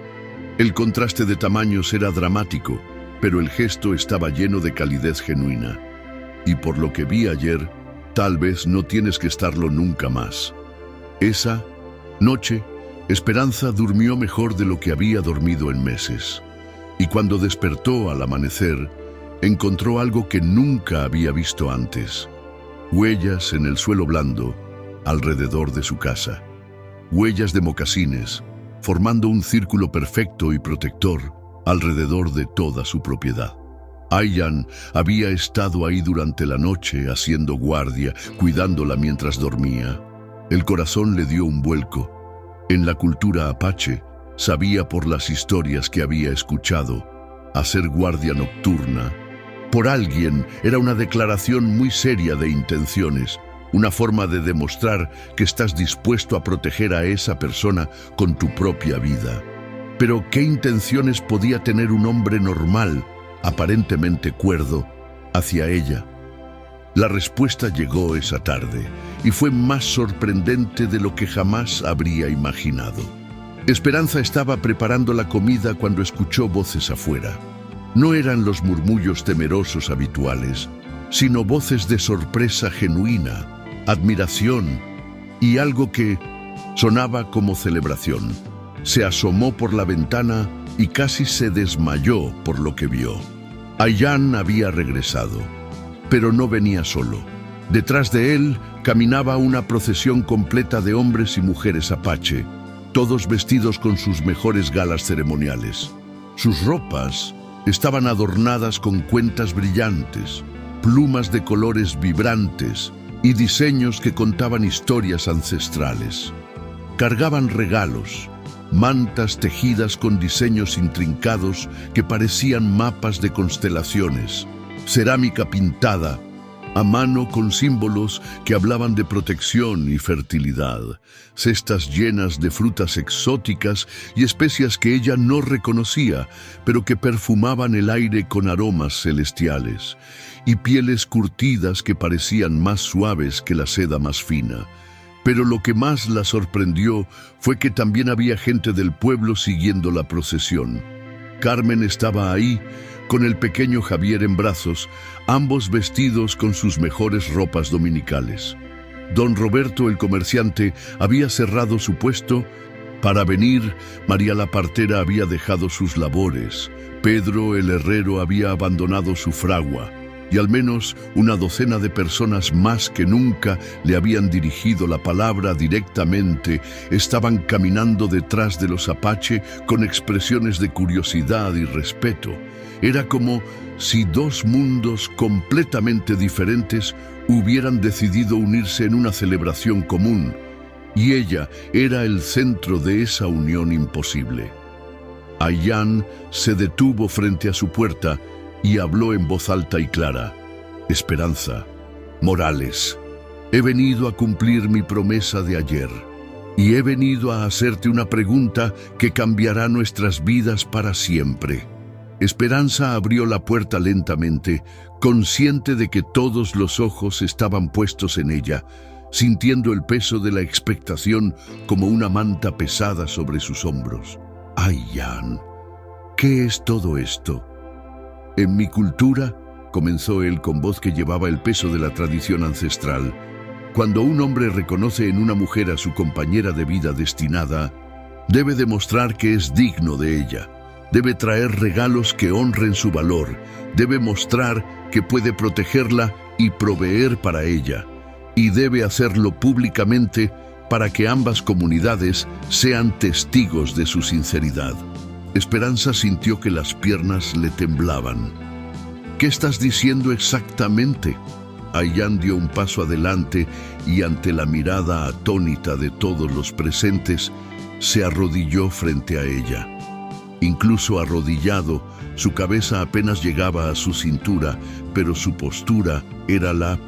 Speaker 1: El contraste de tamaños era dramático, pero el gesto estaba lleno de calidez genuina. Y por lo que vi ayer, tal vez no tienes que estarlo nunca más. Esa noche, Esperanza durmió mejor de lo que había dormido en meses. Y cuando despertó al amanecer, encontró algo que nunca había visto antes. Huellas en el suelo blando, alrededor de su casa. Huellas de mocasines, formando un círculo perfecto y protector alrededor de toda su propiedad. Ayyan había estado ahí durante la noche haciendo guardia, cuidándola mientras dormía. El corazón le dio un vuelco. En la cultura apache, sabía por las historias que había escuchado, hacer guardia nocturna por alguien era una declaración muy seria de intenciones, una forma de demostrar que estás dispuesto a proteger a esa persona con tu propia vida. Pero ¿qué intenciones podía tener un hombre normal, aparentemente cuerdo, hacia ella? La respuesta llegó esa tarde y fue más sorprendente de lo que jamás habría imaginado. Esperanza estaba preparando la comida cuando escuchó voces afuera. No eran los murmullos temerosos habituales, sino voces de sorpresa genuina, admiración y algo que sonaba como celebración. Se asomó por la ventana y casi se desmayó por lo que vio. Ayyan había regresado, pero no venía solo. Detrás de él caminaba una procesión completa de hombres y mujeres apache, todos vestidos con sus mejores galas ceremoniales. Sus ropas estaban adornadas con cuentas brillantes, plumas de colores vibrantes y diseños que contaban historias ancestrales. Cargaban regalos, mantas tejidas con diseños intrincados que parecían mapas de constelaciones, cerámica pintada a mano con símbolos que hablaban de protección y fertilidad, cestas llenas de frutas exóticas y especias que ella no reconocía, pero que perfumaban el aire con aromas celestiales, y pieles curtidas que parecían más suaves que la seda más fina. Pero lo que más la sorprendió fue que también había gente del pueblo siguiendo la procesión. Carmen estaba ahí, con el pequeño Javier en brazos, ambos vestidos con sus mejores ropas dominicales. Don Roberto, el comerciante, había cerrado su puesto para venir. María la partera había dejado sus labores. Pedro, el herrero, había abandonado su fragua. Y al menos una docena de personas más que nunca le habían dirigido la palabra directamente estaban caminando detrás de los apache con expresiones de curiosidad y respeto. Era como si dos mundos completamente diferentes hubieran decidido unirse en una celebración común, y ella era el centro de esa unión imposible. Ayyan se detuvo frente a su puerta y habló en voz alta y clara. Esperanza, Morales, he venido a cumplir mi promesa de ayer, y he venido a hacerte una pregunta que cambiará nuestras vidas para siempre. Esperanza abrió la puerta lentamente, consciente de que todos los ojos estaban puestos en ella, sintiendo el peso de la expectación como una manta pesada sobre sus hombros. Ayyan, ¿qué es todo esto? En mi cultura, comenzó él con voz que llevaba el peso de la tradición ancestral, cuando un hombre reconoce en una mujer a su compañera de vida destinada, debe demostrar que es digno de ella. Debe traer regalos que honren su valor. Debe mostrar que puede protegerla y proveer para ella. Y debe hacerlo públicamente para que ambas comunidades sean testigos de su sinceridad. Esperanza sintió que las piernas le temblaban. ¿Qué estás diciendo exactamente? Ayán dio un paso adelante y ante la mirada atónita de todos los presentes, se arrodilló frente a ella. Incluso arrodillado, su cabeza apenas llegaba a su cintura, pero su postura era la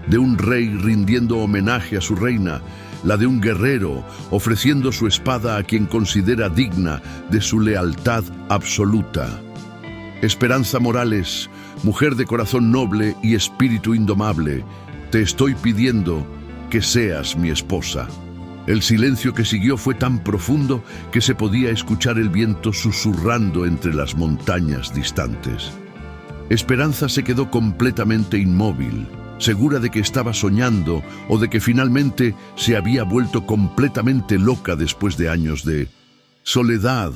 Speaker 1: de un rey rindiendo homenaje a su reina, la de un guerrero ofreciendo su espada a quien considera digna de su lealtad absoluta. Esperanza Morales, mujer de corazón noble y espíritu indomable, te estoy pidiendo que seas mi esposa. El silencio que siguió fue tan profundo que se podía escuchar el viento susurrando entre las montañas distantes. Esperanza se quedó completamente inmóvil, segura de que estaba soñando o de que finalmente se había vuelto completamente loca después de años de soledad.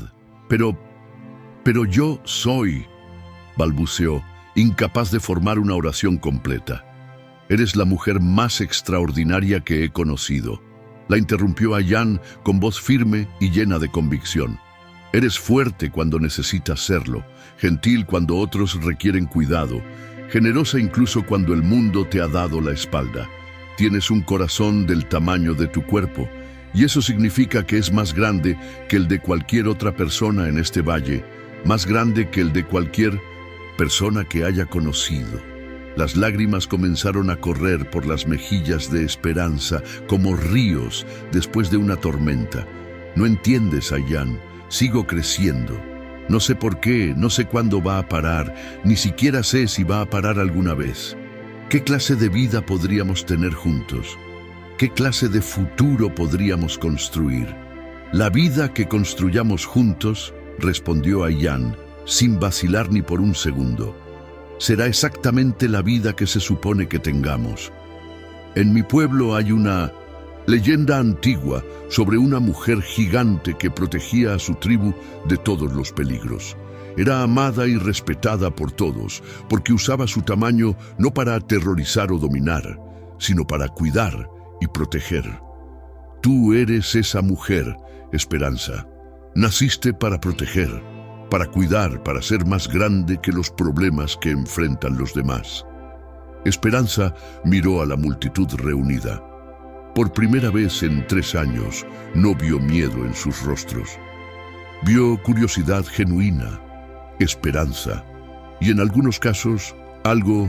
Speaker 1: Pero yo soy, balbuceó, incapaz de formar una oración completa. Eres la mujer más extraordinaria que he conocido. La interrumpió Ayán con voz firme y llena de convicción. Eres fuerte cuando necesitas serlo, gentil cuando otros requieren cuidado, generosa incluso cuando el mundo te ha dado la espalda. Tienes un corazón del tamaño de tu cuerpo, y eso significa que es más grande que el de cualquier otra persona en este valle, más grande que el de cualquier persona que haya conocido. Las lágrimas comenzaron a correr por las mejillas de Esperanza como ríos después de una tormenta. No entiendes, Ayán, sigo creciendo. No sé por qué, no sé cuándo va a parar, ni siquiera sé si va a parar alguna vez. ¿Qué clase de vida podríamos tener juntos? ¿Qué clase de futuro podríamos construir? La vida que construyamos juntos, respondió Ayán, sin vacilar ni por un segundo, será exactamente la vida que se supone que tengamos. En mi pueblo hay una leyenda antigua sobre una mujer gigante que protegía a su tribu de todos los peligros. Era amada y respetada por todos, porque usaba su tamaño no para aterrorizar o dominar, sino para cuidar y proteger. Tú eres esa mujer, Esperanza. Naciste para proteger, para cuidar, para ser más grande que los problemas que enfrentan los demás. Esperanza miró a la multitud reunida. Por primera vez en 3 años no vio miedo en sus rostros. Vio curiosidad genuina, esperanza y en algunos casos algo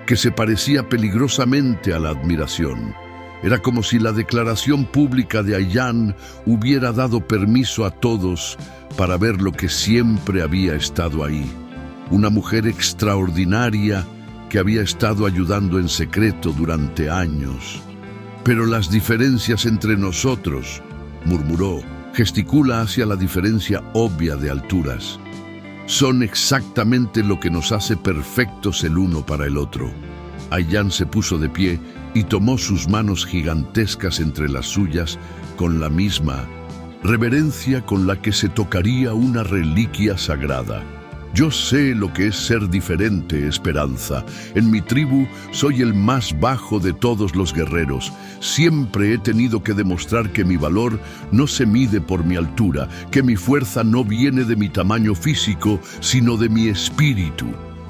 Speaker 1: que se parecía peligrosamente a la admiración. Era como si la declaración pública de Ayán hubiera dado permiso a todos para ver lo que siempre había estado ahí. Una mujer extraordinaria que había estado ayudando en secreto durante años. Pero las diferencias entre nosotros, murmuró, gesticula hacia la diferencia obvia de alturas. Son exactamente lo que nos hace perfectos el uno para el otro. Ayán se puso de pie y tomó sus manos gigantescas entre las suyas con la misma reverencia con la que se tocaría una reliquia sagrada. Yo sé lo que es ser diferente, Esperanza. En mi tribu soy el más bajo de todos los guerreros. Siempre he tenido que demostrar que mi valor no se mide por mi altura, que mi fuerza no viene de mi tamaño físico, sino de mi espíritu.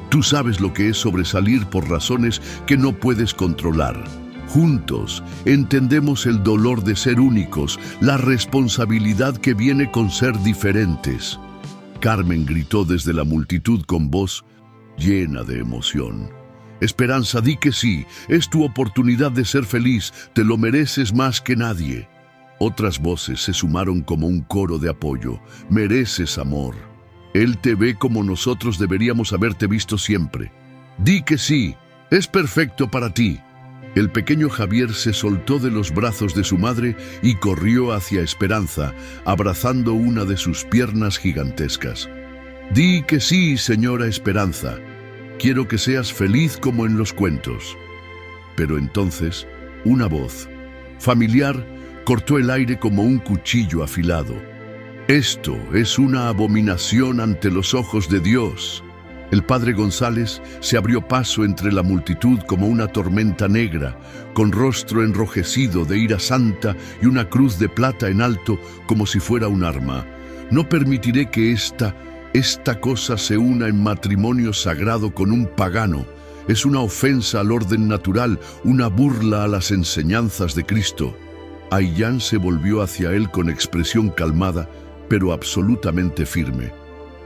Speaker 1: Tú sabes lo que es sobresalir por razones que no puedes controlar. Juntos entendemos el dolor de ser únicos, la responsabilidad que viene con ser diferentes. Carmen gritó desde la multitud con voz llena de emoción. Esperanza, di que sí, es tu oportunidad de ser feliz, te lo mereces más que nadie. Otras voces se sumaron como un coro de apoyo. Mereces amor. Él te ve como nosotros deberíamos haberte visto siempre. Di que sí, es perfecto para ti. El pequeño Javier se soltó de los brazos de su madre y corrió hacia Esperanza, abrazando una de sus piernas gigantescas. Di que sí, señora Esperanza. Quiero que seas feliz como en los cuentos. Pero entonces, una voz familiar cortó el aire como un cuchillo afilado. Esto es una abominación ante los ojos de Dios. El padre González se abrió paso entre la multitud como una tormenta negra, con rostro enrojecido de ira santa y una cruz de plata en alto como si fuera un arma. No permitiré que esta cosa se una en matrimonio sagrado con un pagano. Es una ofensa al orden natural, una burla a las enseñanzas de Cristo. Ayllán se volvió hacia él con expresión calmada, pero absolutamente firme.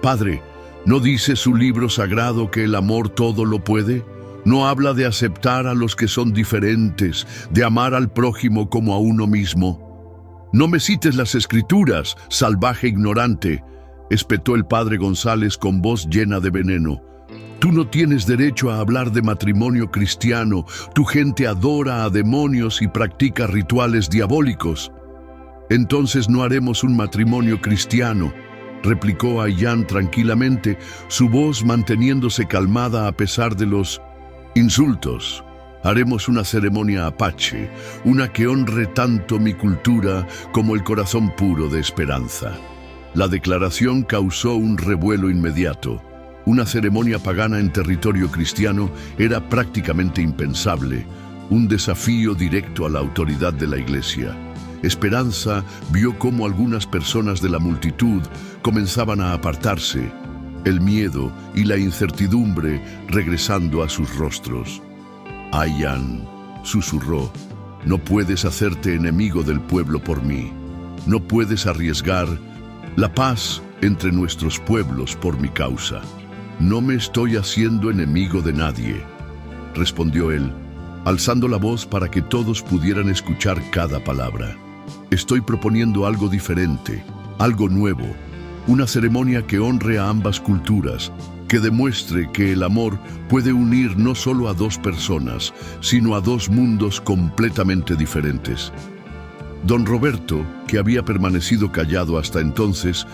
Speaker 1: Padre, ¿no dice su libro sagrado que el amor todo lo puede? ¿No habla de aceptar a los que son diferentes, de amar al prójimo como a uno mismo? No me cites las escrituras, salvaje ignorante, espetó el padre González con voz llena de veneno. Tú no tienes derecho a hablar de matrimonio cristiano. Tu gente adora a demonios y practica rituales diabólicos. Entonces no haremos un matrimonio cristiano, replicó Ayllán tranquilamente, su voz manteniéndose calmada a pesar de los insultos. Haremos una ceremonia apache, una que honre tanto mi cultura como el corazón puro de Esperanza. La declaración causó un revuelo inmediato. Una ceremonia pagana en territorio cristiano era prácticamente impensable, un desafío directo a la autoridad de la Iglesia. Esperanza vio cómo algunas personas de la multitud comenzaban a apartarse, el miedo y la incertidumbre regresando a sus rostros. Ayllán, susurró, no puedes hacerte enemigo del pueblo por mí. No puedes arriesgar la paz entre nuestros pueblos por mi causa. No me estoy haciendo enemigo de nadie, respondió él, alzando la voz para que todos pudieran escuchar cada palabra. Estoy proponiendo algo diferente, algo nuevo, una ceremonia que honre a ambas culturas, que demuestre que el amor puede unir no solo a dos personas, sino a dos mundos completamente diferentes. Don Roberto, que había permanecido callado hasta entonces,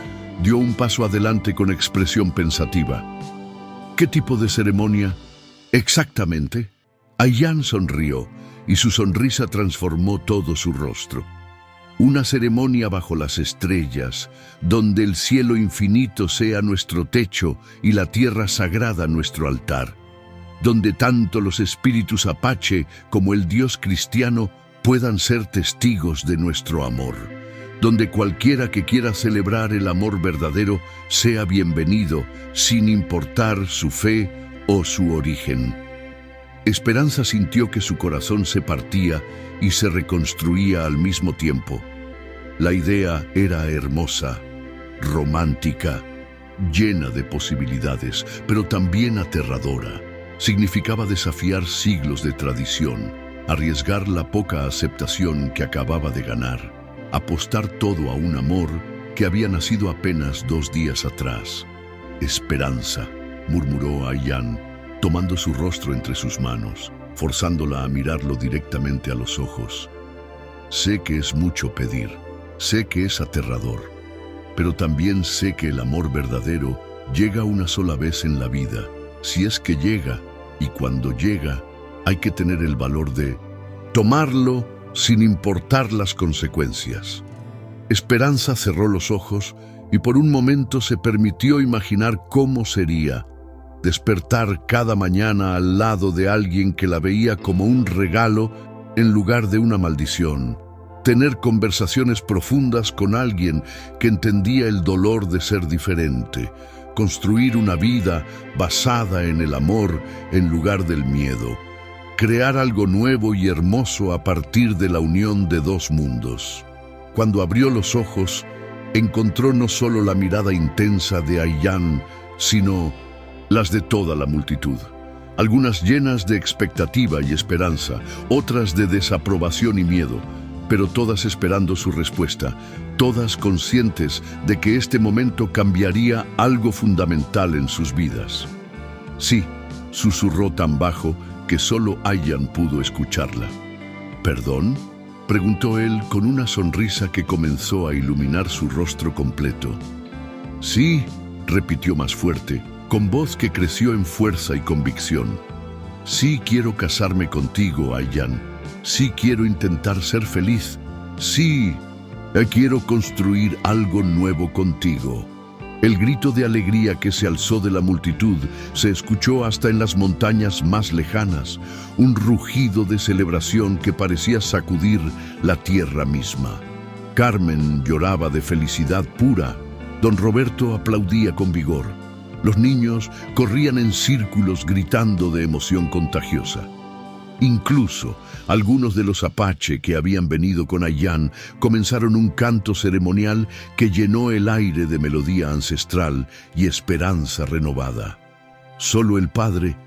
Speaker 1: dio un paso adelante con expresión pensativa. ¿Qué tipo de ceremonia? Exactamente. Ayllán sonrió, y su sonrisa transformó todo su rostro. Una ceremonia bajo las estrellas, donde el cielo infinito sea nuestro techo y la tierra sagrada nuestro altar, donde tanto los espíritus apache como el Dios cristiano puedan ser testigos de nuestro amor, donde cualquiera que quiera celebrar el amor verdadero sea bienvenido, sin importar su fe o su origen. Esperanza sintió que su corazón se partía y se reconstruía al mismo tiempo. La idea era hermosa, romántica, llena de posibilidades, pero también aterradora. Significaba desafiar siglos de tradición, arriesgar la poca aceptación que acababa de ganar, apostar todo a un amor que había nacido apenas 2 días atrás. Esperanza, murmuró Ayllán, tomando su rostro entre sus manos, forzándola a mirarlo directamente a los ojos. Sé que es mucho pedir, sé que es aterrador, pero también sé que el amor verdadero llega una sola vez en la vida, si es que llega, y cuando llega, hay que tener el valor de tomarlo sin importar las consecuencias. Esperanza cerró los ojos y por un momento se permitió imaginar cómo sería despertar cada mañana al lado de alguien que la veía como un regalo en lugar de una maldición. Tener conversaciones profundas con alguien que entendía el dolor de ser diferente. Construir una vida basada en el amor en lugar del miedo. Crear algo nuevo y hermoso a partir de la unión de dos mundos. Cuando abrió los ojos, encontró no solo la mirada intensa de Ayllán, sino las de toda la multitud. Algunas llenas de expectativa y esperanza, otras de desaprobación y miedo, pero todas esperando su respuesta, todas conscientes de que este momento cambiaría algo fundamental en sus vidas. Sí, susurró tan bajo que solo Ayllán pudo escucharla. ¿Perdón?, preguntó él con una sonrisa que comenzó a iluminar su rostro completo. Sí, repitió más fuerte, con voz que creció en fuerza y convicción. Sí quiero casarme contigo, Ayllán. Sí quiero intentar ser feliz. Sí, Quiero construir algo nuevo contigo. El grito de alegría que se alzó de la multitud se escuchó hasta en las montañas más lejanas, un rugido de celebración que parecía sacudir la tierra misma. Carmen lloraba de felicidad pura. Don Roberto aplaudía con vigor. Los niños corrían en círculos gritando de emoción contagiosa. Incluso algunos de los apache que habían venido con Ayllán comenzaron un canto ceremonial que llenó el aire de melodía ancestral y esperanza renovada. Solo el padre,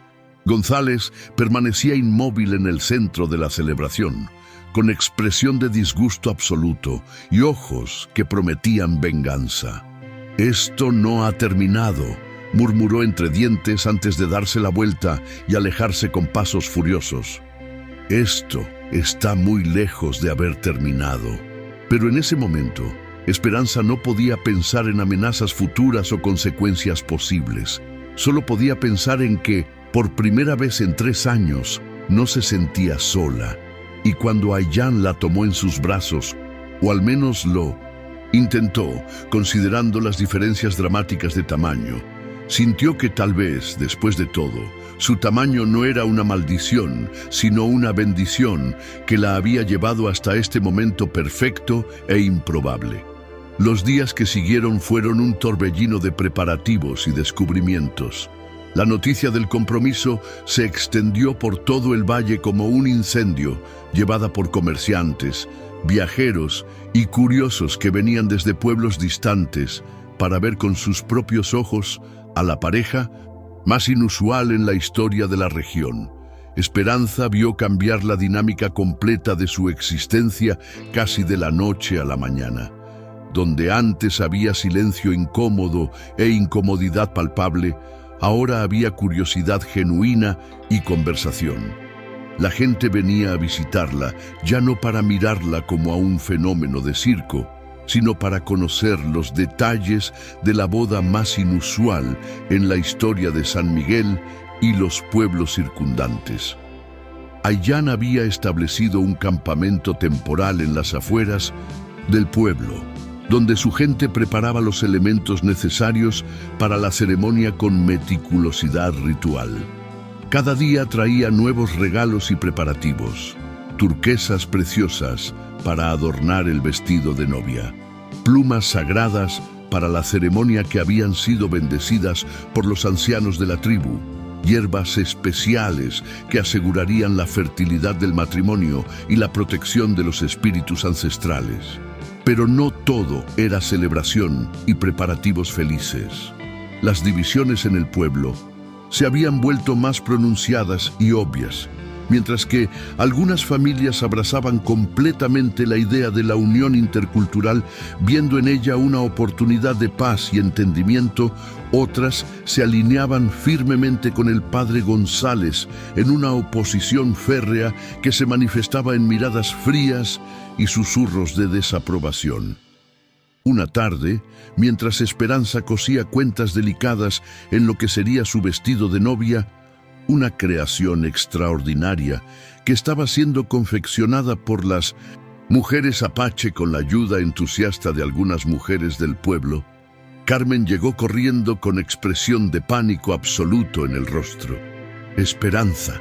Speaker 1: González, permanecía inmóvil en el centro de la celebración, con expresión de disgusto absoluto y ojos que prometían venganza. «Esto no ha terminado», murmuró entre dientes antes de darse la vuelta y alejarse con pasos furiosos. «Esto está muy lejos de haber terminado». Pero en ese momento, Esperanza no podía pensar en amenazas futuras o consecuencias posibles. Solo podía pensar en que, por primera vez en 3 años, no se sentía sola. Y cuando Ayllán la tomó en sus brazos, o al menos lo intentó, considerando las diferencias dramáticas de tamaño, sintió que tal vez, después de todo, su tamaño no era una maldición, sino una bendición que la había llevado hasta este momento perfecto e improbable. Los días que siguieron fueron un torbellino de preparativos y descubrimientos. La noticia del compromiso se extendió por todo el valle como un incendio, llevada por comerciantes, viajeros y curiosos que venían desde pueblos distantes para ver con sus propios ojos a la pareja más inusual en la historia de la región. Esperanza vio cambiar la dinámica completa de su existencia casi de la noche a la mañana. Donde antes había silencio incómodo e incomodidad palpable, ahora había curiosidad genuina y conversación. La gente venía a visitarla, ya no para mirarla como a un fenómeno de circo, sino para conocer los detalles de la boda más inusual en la historia de San Miguel y los pueblos circundantes. Ayllán había establecido un campamento temporal en las afueras del pueblo, donde su gente preparaba los elementos necesarios para la ceremonia con meticulosidad ritual. Cada día traía nuevos regalos y preparativos, turquesas preciosas para adornar el vestido de novia, plumas sagradas para la ceremonia que habían sido bendecidas por los ancianos de la tribu, hierbas especiales que asegurarían la fertilidad del matrimonio y la protección de los espíritus ancestrales. Pero no todo era celebración y preparativos felices. Las divisiones en el pueblo se habían vuelto más pronunciadas y obvias, mientras que algunas familias abrazaban completamente la idea de la unión intercultural, viendo en ella una oportunidad de paz y entendimiento. Otras se alineaban firmemente con el padre González en una oposición férrea que se manifestaba en miradas frías y susurros de desaprobación. Una tarde, mientras Esperanza cosía cuentas delicadas en lo que sería su vestido de novia, una creación extraordinaria que estaba siendo confeccionada por las mujeres apache con la ayuda entusiasta de algunas mujeres del pueblo, Carmen llegó corriendo con expresión de pánico absoluto en el rostro. «Esperanza,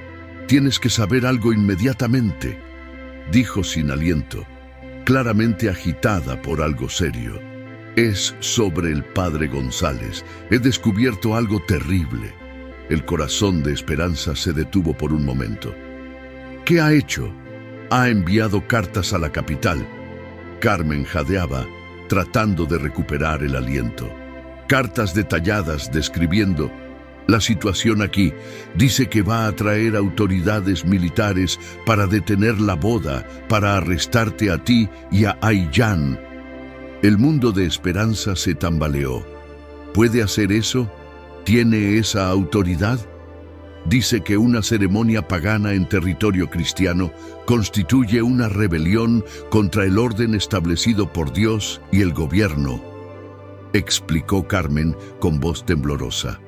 Speaker 1: tienes que saber algo inmediatamente», dijo sin aliento, claramente agitada por algo serio. «Es sobre el padre González. He descubierto algo terrible». El corazón de Esperanza se detuvo por un momento. «¿Qué ha hecho?» «Ha enviado cartas a la capital». Carmen jadeaba, tratando de recuperar el aliento. «Cartas detalladas describiendo la situación aquí. Dice que va a traer autoridades militares para detener la boda, para arrestarte a ti y a Ayllán». El mundo de Esperanza se tambaleó. ¿Puede hacer eso? ¿Tiene esa autoridad? Dice que una ceremonia pagana en territorio cristiano constituye una rebelión contra el orden establecido por Dios y el gobierno, explicó Carmen con voz temblorosa.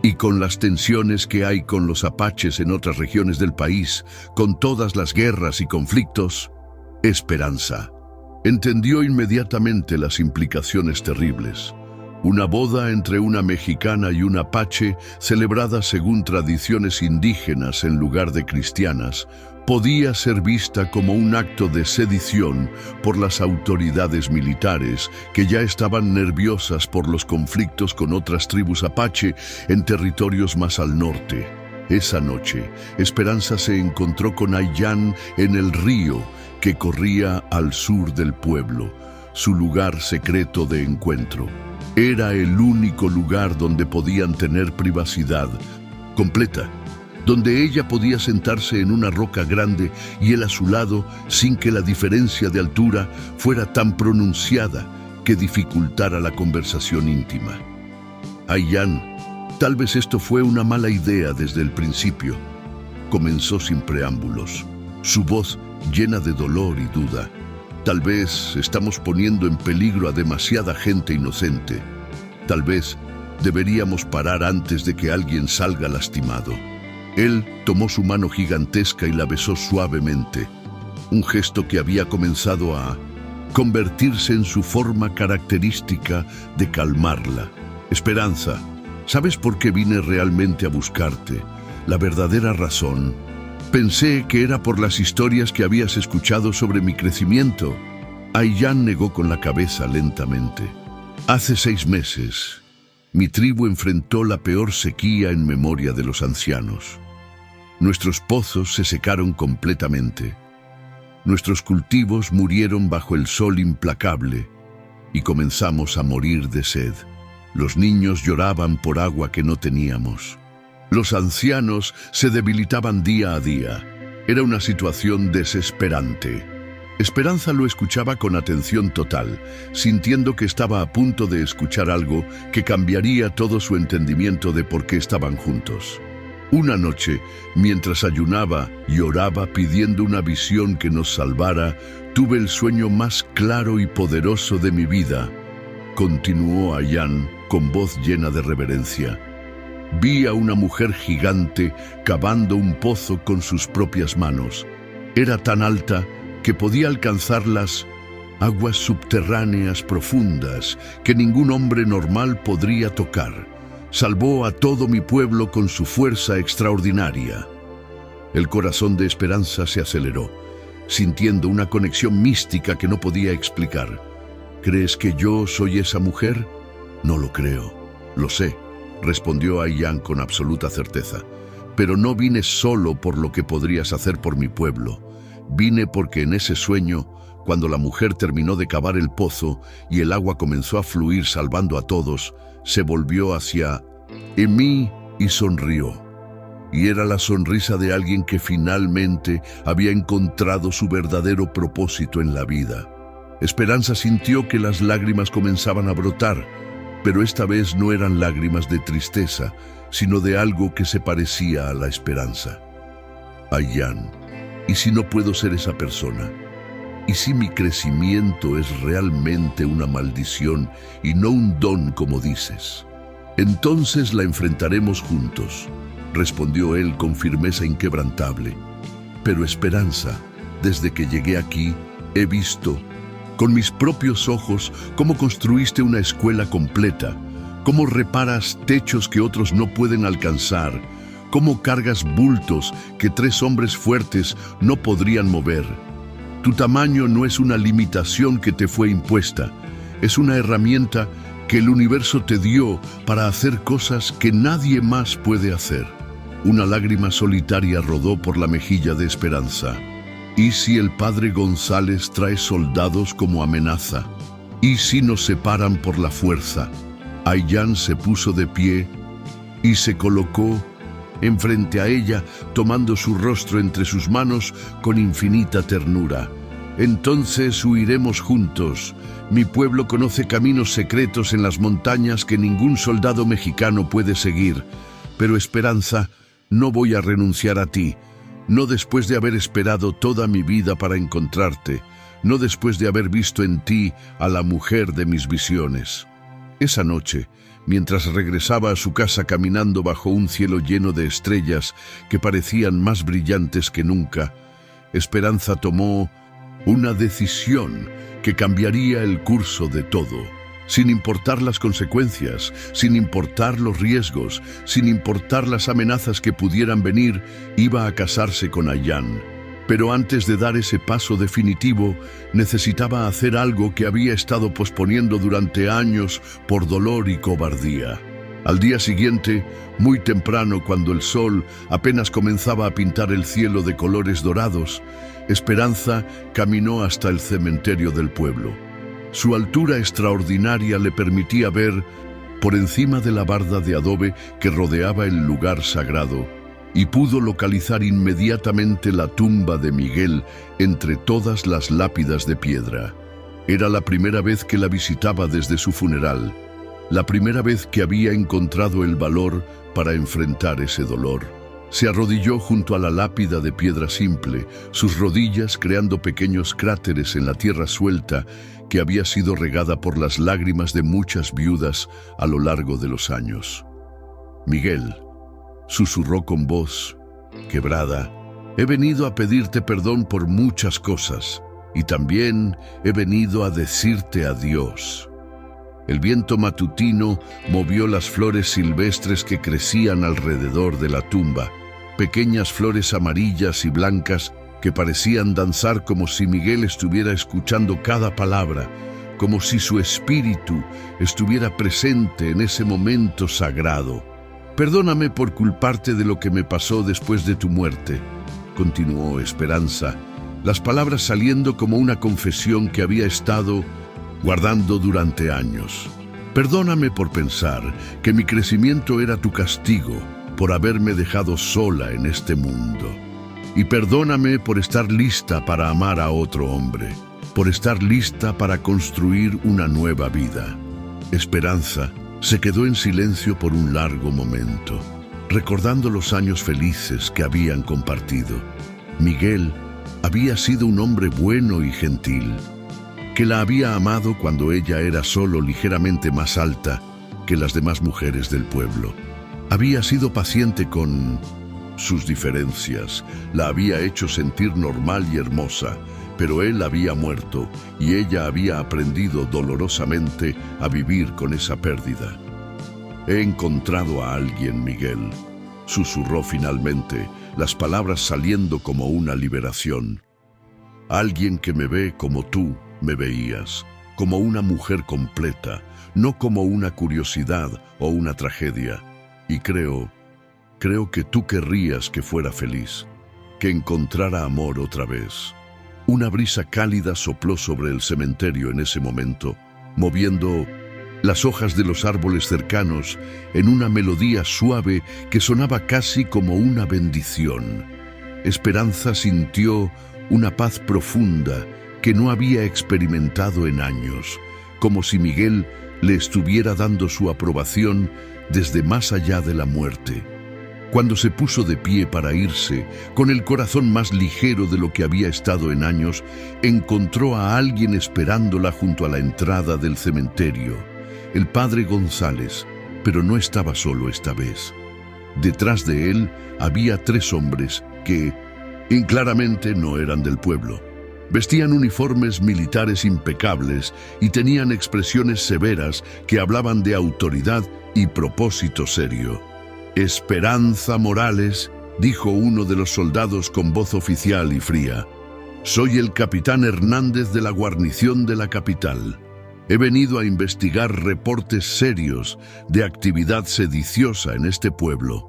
Speaker 1: Y con las tensiones que hay con los apaches en otras regiones del país, con todas las guerras y conflictos, Esperanza, Entendió inmediatamente las implicaciones terribles. Una boda entre una mexicana y un apache, celebrada según tradiciones indígenas en lugar de cristianas, podía ser vista como un acto de sedición por las autoridades militares, que ya estaban nerviosas por los conflictos con otras tribus apache en territorios más al norte. Esa noche, Esperanza se encontró con Ayllán en el río que corría al sur del pueblo, su lugar secreto de encuentro. Era el único lugar donde podían tener privacidad completa, donde ella podía sentarse en una roca grande y él a su lado sin que la diferencia de altura fuera tan pronunciada que dificultara la conversación íntima. Ayllán, tal vez esto fue una mala idea desde el principio. Comenzó sin preámbulos, su voz llena de dolor y duda. Tal vez estamos poniendo en peligro a demasiada gente inocente. Tal vez deberíamos parar antes de que alguien salga lastimado. Él tomó su mano gigantesca y la besó suavemente, un gesto que había comenzado a convertirse en su forma característica de calmarla. Esperanza, ¿sabes por qué vine realmente a buscarte? La verdadera razón. Pensé que era por las historias que habías escuchado sobre mi crecimiento. Ayllán negó con la cabeza lentamente. Hace 6 meses, mi tribu enfrentó la peor sequía en memoria de los ancianos. Nuestros pozos se secaron completamente. Nuestros cultivos murieron bajo el sol implacable y comenzamos a morir de sed. Los niños lloraban por agua que no teníamos. Los ancianos se debilitaban día a día. Era una situación desesperante. Esperanza lo escuchaba con atención total, sintiendo que estaba a punto de escuchar algo que cambiaría todo su entendimiento de por qué estaban juntos. Una noche, mientras ayunaba y oraba pidiendo una visión que nos salvara, tuve el sueño más claro y poderoso de mi vida. Continuó Ayllán con voz llena de reverencia. Vi a una mujer gigante cavando un pozo con sus propias manos. Era tan alta que podía alcanzar las aguas subterráneas profundas que ningún hombre normal podría tocar. Salvó a todo mi pueblo con su fuerza extraordinaria. El corazón de Esperanza se aceleró, sintiendo una conexión mística que no podía explicar. ¿Crees que yo soy esa mujer? No lo creo. Lo sé, respondió Ayllán con absoluta certeza. Pero no vine solo por lo que podrías hacer por mi pueblo. Vine porque en ese sueño, cuando la mujer terminó de cavar el pozo y el agua comenzó a fluir salvando a todos, se volvió hacia mí y sonrió. Y era la sonrisa de alguien que finalmente había encontrado su verdadero propósito en la vida. Esperanza sintió que las lágrimas comenzaban a brotar, pero esta vez no eran lágrimas de tristeza, sino de algo que se parecía a la esperanza. Ayllán, ¿y si no puedo ser esa persona? ¿Y si mi crecimiento es realmente una maldición y no un don como dices? Entonces la enfrentaremos juntos, respondió él con firmeza inquebrantable. Pero Esperanza, desde que llegué aquí, he visto con mis propios ojos cómo construiste una escuela completa, cómo reparas techos que otros no pueden alcanzar, cómo cargas bultos que 3 hombres fuertes no podrían mover. Tu tamaño no es una limitación que te fue impuesta, es una herramienta que el universo te dio para hacer cosas que nadie más puede hacer. Una lágrima solitaria rodó por la mejilla de Esperanza. ¿Y si el padre González trae soldados como amenaza? ¿Y si nos separan por la fuerza? Ayllán se puso de pie y se colocó enfrente a ella, tomando su rostro entre sus manos con infinita ternura. Entonces huiremos juntos. Mi pueblo conoce caminos secretos en las montañas que ningún soldado mexicano puede seguir. Pero Esperanza, no voy a renunciar a ti. No después de haber esperado toda mi vida para encontrarte, no después de haber visto en ti a la mujer de mis visiones. Esa noche, mientras regresaba a su casa caminando bajo un cielo lleno de estrellas que parecían más brillantes que nunca, Esperanza tomó una decisión que cambiaría el curso de todo, sin importar las consecuencias, sin importar los riesgos, sin importar las amenazas que pudieran venir. Iba a casarse con Ayaan. Pero antes de dar ese paso definitivo, necesitaba hacer algo que había estado posponiendo durante años por dolor y cobardía. Al día siguiente, muy temprano, cuando el sol apenas comenzaba a pintar el cielo de colores dorados, Esperanza caminó hasta el cementerio del pueblo. Su altura extraordinaria le permitía ver por encima de la barda de adobe que rodeaba el lugar sagrado, y pudo localizar inmediatamente la tumba de Miguel entre todas las lápidas de piedra. Era la primera vez que la visitaba desde su funeral, la primera vez que había encontrado el valor para enfrentar ese dolor. Se arrodilló junto a la lápida de piedra simple, sus rodillas creando pequeños cráteres en la tierra suelta que había sido regada por las lágrimas de muchas viudas a lo largo de los años. «Miguel», susurró con voz quebrada, «he venido a pedirte perdón por muchas cosas y también he venido a decirte adiós». El viento matutino movió las flores silvestres que crecían alrededor de la tumba, pequeñas flores amarillas y blancas que parecían danzar como si Miguel estuviera escuchando cada palabra, como si su espíritu estuviera presente en ese momento sagrado. «Perdóname por culparte de lo que me pasó después de tu muerte», continuó Esperanza, las palabras saliendo como una confesión que había estado guardando durante años. «Perdóname por pensar que mi crecimiento era tu castigo por haberme dejado sola en este mundo. Y perdóname por estar lista para amar a otro hombre, por estar lista para construir una nueva vida». Esperanza se quedó en silencio por un largo momento, recordando los años felices que habían compartido. Miguel había sido un hombre bueno y gentil, que la había amado cuando ella era solo ligeramente más alta que las demás mujeres del pueblo. Había sido paciente con sus diferencias, la había hecho sentir normal y hermosa, pero él había muerto y ella había aprendido dolorosamente a vivir con esa pérdida. «He encontrado a alguien, Miguel», susurró finalmente, las palabras saliendo como una liberación. «Alguien que me ve como tú me veías, como una mujer completa, no como una curiosidad o una tragedia. Y creo que tú querrías que fuera feliz, que encontrara amor otra vez». Una brisa cálida sopló sobre el cementerio en ese momento, moviendo las hojas de los árboles cercanos en una melodía suave que sonaba casi como una bendición. Esperanza sintió una paz profunda que no había experimentado en años, como si Miguel le estuviera dando su aprobación desde más allá de la muerte. Cuando se puso de pie para irse, con el corazón más ligero de lo que había estado en años, encontró a alguien esperándola junto a la entrada del cementerio, el padre González, pero no estaba solo esta vez. Detrás de él había 3 hombres que, claramente, no eran del pueblo. Vestían uniformes militares impecables y tenían expresiones severas que hablaban de autoridad y propósito serio. «Esperanza Morales», dijo uno de los soldados con voz oficial y fría, «soy el capitán Hernández de la guarnición de la capital. He venido a investigar reportes serios de actividad sediciosa en este pueblo».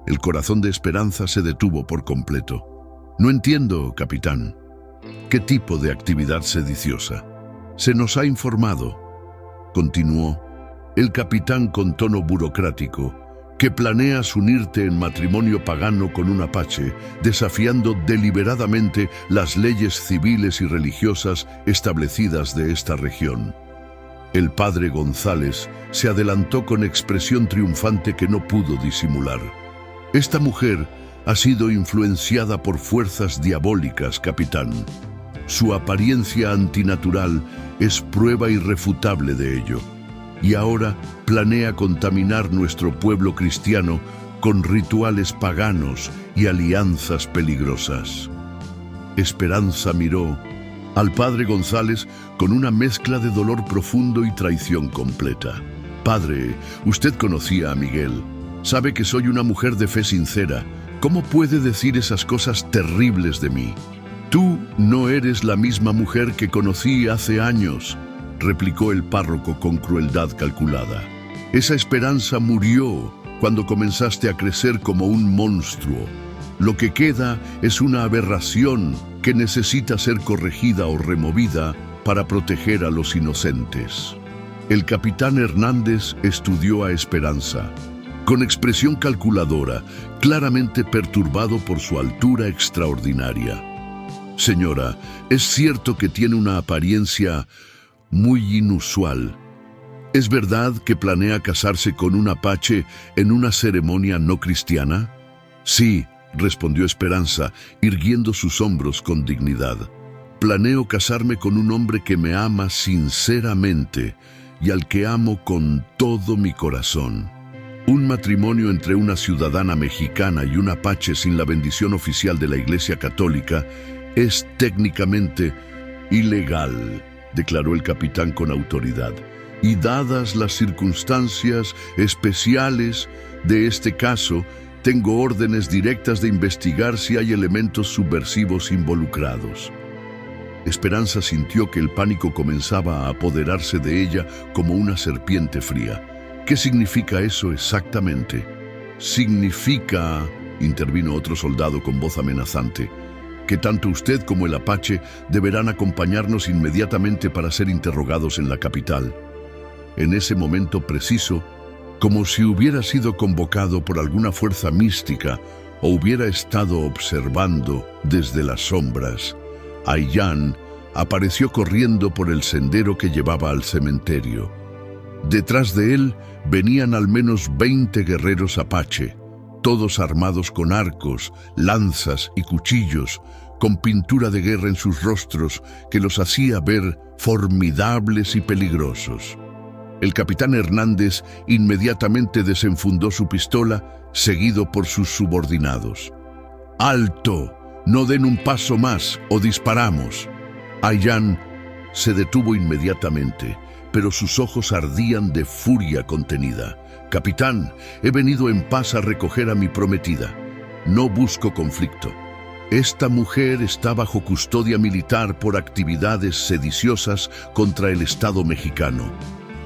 Speaker 1: El corazón de Esperanza se detuvo por completo. «No entiendo, capitán. ¿Qué tipo de actividad sediciosa?» «Se nos ha informado», continuó el capitán con tono burocrático, «que planeas unirte en matrimonio pagano con un apache, desafiando deliberadamente las leyes civiles y religiosas establecidas de esta región». El padre González se adelantó con expresión triunfante que no pudo disimular. «Esta mujer ha sido influenciada por fuerzas diabólicas, capitán. Su apariencia antinatural es prueba irrefutable de ello. Y ahora planea contaminar nuestro pueblo cristiano con rituales paganos y alianzas peligrosas». Esperanza miró al padre González con una mezcla de dolor profundo y traición completa. «Padre, usted conocía a Miguel. Sabe que soy una mujer de fe sincera. ¿Cómo puede decir esas cosas terribles de mí?» «Tú no eres la misma mujer que conocí hace años», replicó el párroco con crueldad calculada. «Esa esperanza murió cuando comenzaste a crecer como un monstruo. Lo que queda es una aberración que necesita ser corregida o removida para proteger a los inocentes». El capitán Hernández estudió a Esperanza, con expresión calculadora, claramente perturbado por su altura extraordinaria. «Señora, es cierto que tiene una apariencia muy inusual. ¿Es verdad que planea casarse con un apache en una ceremonia no cristiana?» «Sí», respondió Esperanza, irguiendo sus hombros con dignidad. «Planeo casarme con un hombre que me ama sinceramente y al que amo con todo mi corazón. Un matrimonio entre una ciudadana mexicana y un apache sin la bendición oficial de la Iglesia Católica es técnicamente ilegal», declaró el capitán con autoridad. «Y dadas las circunstancias especiales de este caso, tengo órdenes directas de investigar si hay elementos subversivos involucrados». Esperanza sintió que el pánico comenzaba a apoderarse de ella como una serpiente fría. «¿Qué significa eso exactamente?» «Significa», intervino otro soldado con voz amenazante, «que tanto usted como el apache deberán acompañarnos inmediatamente para ser interrogados en la capital». En ese momento preciso, como si hubiera sido convocado por alguna fuerza mística o hubiera estado observando desde las sombras, Aiyán apareció corriendo por el sendero que llevaba al cementerio. Detrás de él venían al menos 20 guerreros apache, todos armados con arcos, lanzas y cuchillos, con pintura de guerra en sus rostros que los hacía ver formidables y peligrosos. El capitán Hernández inmediatamente desenfundó su pistola, seguido por sus subordinados. «¡Alto! No den un paso más o disparamos». Aiyán se detuvo inmediatamente, pero sus ojos ardían de furia contenida. «Capitán, he venido en paz a recoger a mi prometida. No busco conflicto. Esta mujer está bajo custodia militar por actividades sediciosas contra el Estado mexicano».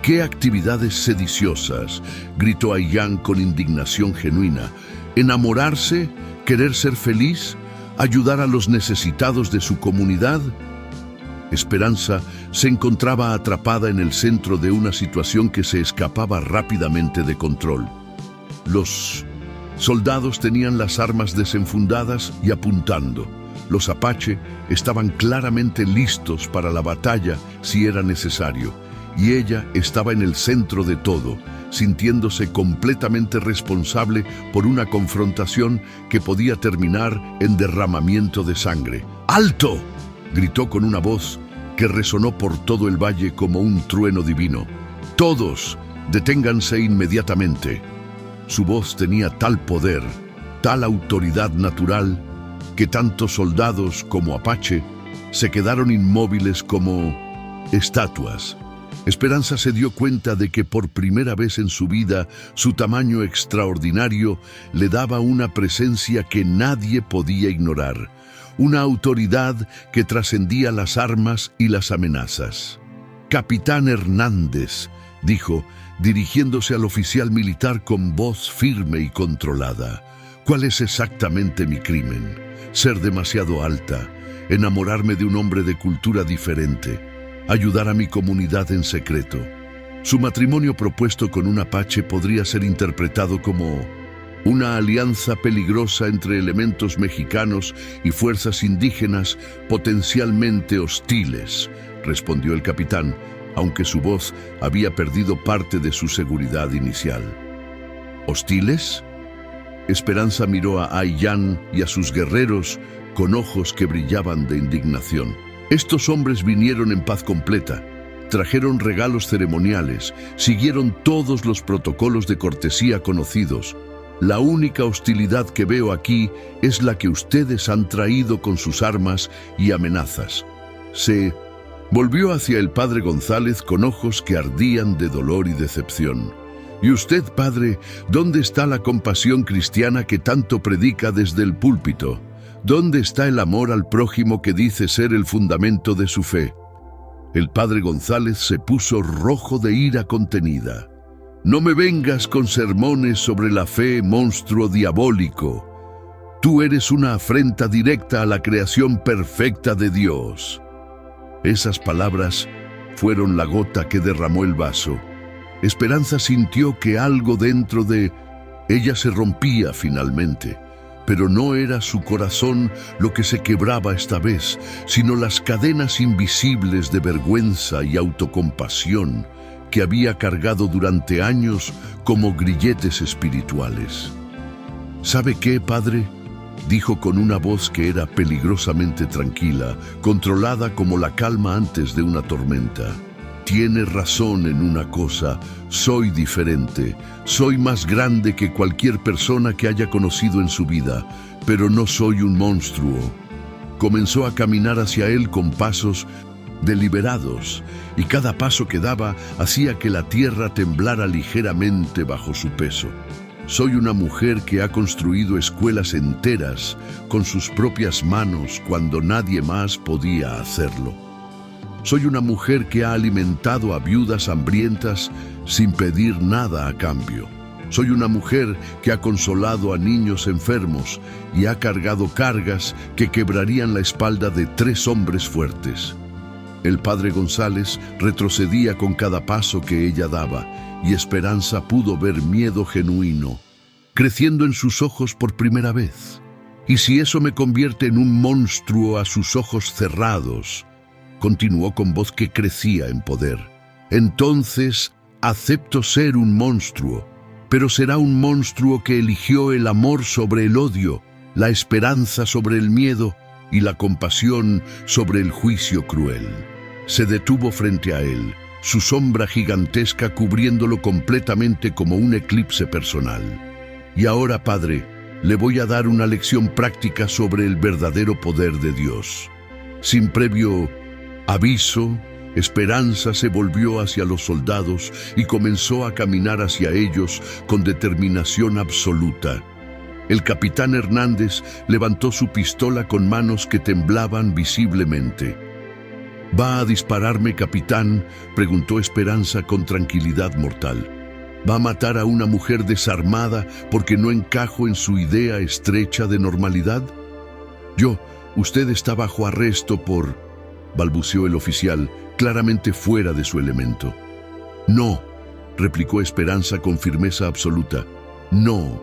Speaker 1: «¿Qué actividades sediciosas?», gritó Aiyán con indignación genuina. «¿Enamorarse? ¿Querer ser feliz? ¿Ayudar a los necesitados de su comunidad?». Esperanza se encontraba atrapada en el centro de una situación que se escapaba rápidamente de control. Los soldados tenían las armas desenfundadas y apuntando. Los apache estaban claramente listos para la batalla si era necesario, y ella estaba en el centro de todo, sintiéndose completamente responsable por una confrontación que podía terminar en derramamiento de sangre. «¡Alto!», gritó con una voz que resonó por todo el valle como un trueno divino. «Todos, deténganse inmediatamente». Su voz tenía tal poder, tal autoridad natural, que tanto soldados como apache se quedaron inmóviles como estatuas. Esperanza se dio cuenta de que por primera vez en su vida su tamaño extraordinario le daba una presencia que nadie podía ignorar, una autoridad que trascendía las armas y las amenazas. «Capitán Hernández», dijo, dirigiéndose al oficial militar con voz firme y controlada, «¿cuál es exactamente mi crimen? Ser demasiado alta, enamorarme de un hombre de cultura diferente, ayudar a mi comunidad en secreto». Su matrimonio propuesto con un apache podría ser interpretado como una alianza peligrosa entre elementos mexicanos y fuerzas indígenas potencialmente hostiles, respondió el capitán, aunque su voz había perdido parte de su seguridad inicial. ¿Hostiles? Esperanza miró a Aiyán y a sus guerreros con ojos que brillaban de indignación. Estos hombres vinieron en paz completa, trajeron regalos ceremoniales, siguieron todos los protocolos de cortesía conocidos. La única hostilidad que veo aquí es la que ustedes han traído con sus armas y amenazas. Se volvió hacia el padre González con ojos que ardían de dolor y decepción. ¿Y usted, padre, dónde está la compasión cristiana que tanto predica desde el púlpito? ¿Dónde está el amor al prójimo que dice ser el fundamento de su fe? El padre González se puso rojo de ira contenida. No me vengas con sermones sobre la fe, monstruo diabólico. Tú eres una afrenta directa a la creación perfecta de Dios. Esas palabras fueron la gota que derramó el vaso. Esperanza sintió que algo dentro de ella se rompía finalmente, pero no era su corazón lo que se quebraba esta vez, sino las cadenas invisibles de vergüenza y autocompasión que había cargado durante años como grilletes espirituales. ¿Sabe qué, padre?, dijo con una voz que era peligrosamente tranquila, controlada como la calma antes de una tormenta. Tiene razón en una cosa, soy diferente, soy más grande que cualquier persona que haya conocido en su vida, pero no soy un monstruo. Comenzó a caminar hacia él con pasos deliberados, y cada paso que daba hacía que la tierra temblara ligeramente bajo su peso. Soy una mujer que ha construido escuelas enteras con sus propias manos cuando nadie más podía hacerlo. Soy una mujer que ha alimentado a viudas hambrientas sin pedir nada a cambio. Soy una mujer que ha consolado a niños enfermos y ha cargado cargas que quebrarían la espalda de 3 hombres fuertes. El padre González retrocedía con cada paso que ella daba, y Esperanza pudo ver miedo genuino, creciendo en sus ojos por primera vez. ¿Y si eso me convierte en un monstruo a sus ojos cerrados?, continuó con voz que crecía en poder. Entonces acepto ser un monstruo, pero será un monstruo que eligió el amor sobre el odio, la esperanza sobre el miedo y la compasión sobre el juicio cruel. Se detuvo frente a él, su sombra gigantesca cubriéndolo completamente como un eclipse personal. Y ahora, padre, le voy a dar una lección práctica sobre el verdadero poder de Dios. Sin previo aviso, Esperanza se volvió hacia los soldados y comenzó a caminar hacia ellos con determinación absoluta. El capitán Hernández levantó su pistola con manos que temblaban visiblemente. ¿Va a dispararme, capitán?, preguntó Esperanza con tranquilidad mortal. ¿Va a matar a una mujer desarmada porque no encajo en su idea estrecha de normalidad? Usted está bajo arresto por... balbuceó el oficial, claramente fuera de su elemento. No, replicó Esperanza con firmeza absoluta. No,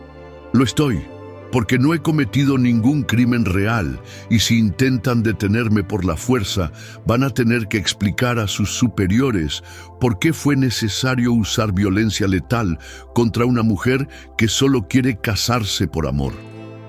Speaker 1: lo estoy, porque no he cometido ningún crimen real, y si intentan detenerme por la fuerza, van a tener que explicar a sus superiores por qué fue necesario usar violencia letal contra una mujer que solo quiere casarse por amor.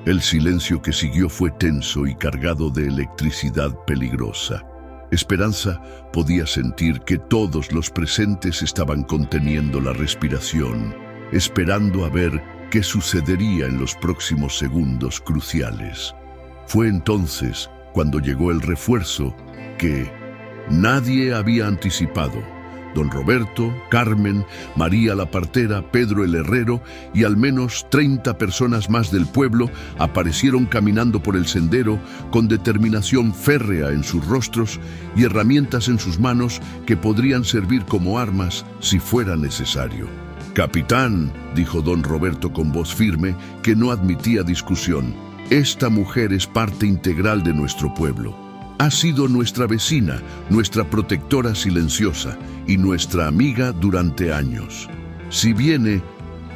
Speaker 1: El silencio que siguió fue tenso y cargado de electricidad peligrosa. Esperanza podía sentir que todos los presentes estaban conteniendo la respiración, esperando a ver qué sucedería en los próximos segundos cruciales. Fue entonces cuando llegó el refuerzo que nadie había anticipado. Don Roberto, Carmen, María la partera, Pedro el herrero y al menos 30 personas más del pueblo aparecieron caminando por el sendero con determinación férrea en sus rostros y herramientas en sus manos que podrían servir como armas si fuera necesario. «Capitán», dijo don Roberto con voz firme que no admitía discusión, «esta mujer es parte integral de nuestro pueblo. Ha sido nuestra vecina, nuestra protectora silenciosa y nuestra amiga durante años. Si viene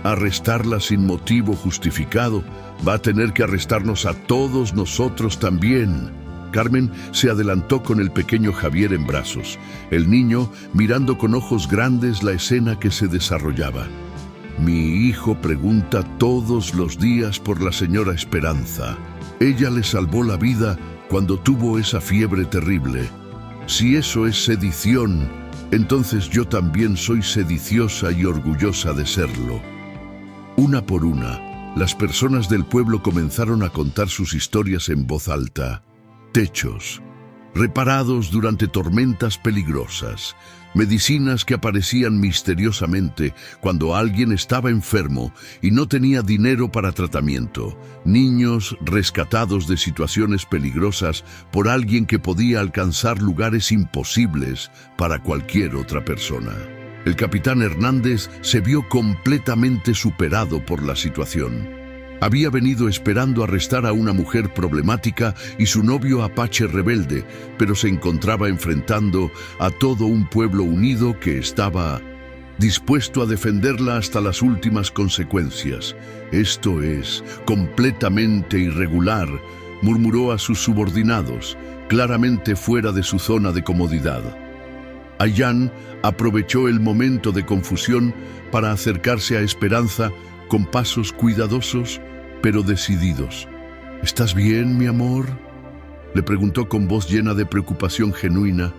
Speaker 1: a arrestarla sin motivo justificado, va a tener que arrestarnos a todos nosotros también». Carmen se adelantó con el pequeño Javier en brazos, el niño mirando con ojos grandes la escena que se desarrollaba. «Mi hijo pregunta todos los días por la señora Esperanza. Ella le salvó la vida cuando tuvo esa fiebre terrible. Si eso es sedición, entonces yo también soy sediciosa y orgullosa de serlo». Una por una, las personas del pueblo comenzaron a contar sus historias en voz alta. Techos, reparados durante tormentas peligrosas, medicinas que aparecían misteriosamente cuando alguien estaba enfermo y no tenía dinero para tratamiento, niños rescatados de situaciones peligrosas por alguien que podía alcanzar lugares imposibles para cualquier otra persona. El capitán Hernández se vio completamente superado por la situación. Había venido esperando arrestar a una mujer problemática y su novio apache rebelde, pero se encontraba enfrentando a todo un pueblo unido que estaba dispuesto a defenderla hasta las últimas consecuencias. Esto es completamente irregular, murmuró a sus subordinados, claramente fuera de su zona de comodidad. Ayán aprovechó el momento de confusión para acercarse a Esperanza con pasos cuidadosos pero decididos. ¿Estás bien, mi amor?, le preguntó con voz llena de preocupación genuina.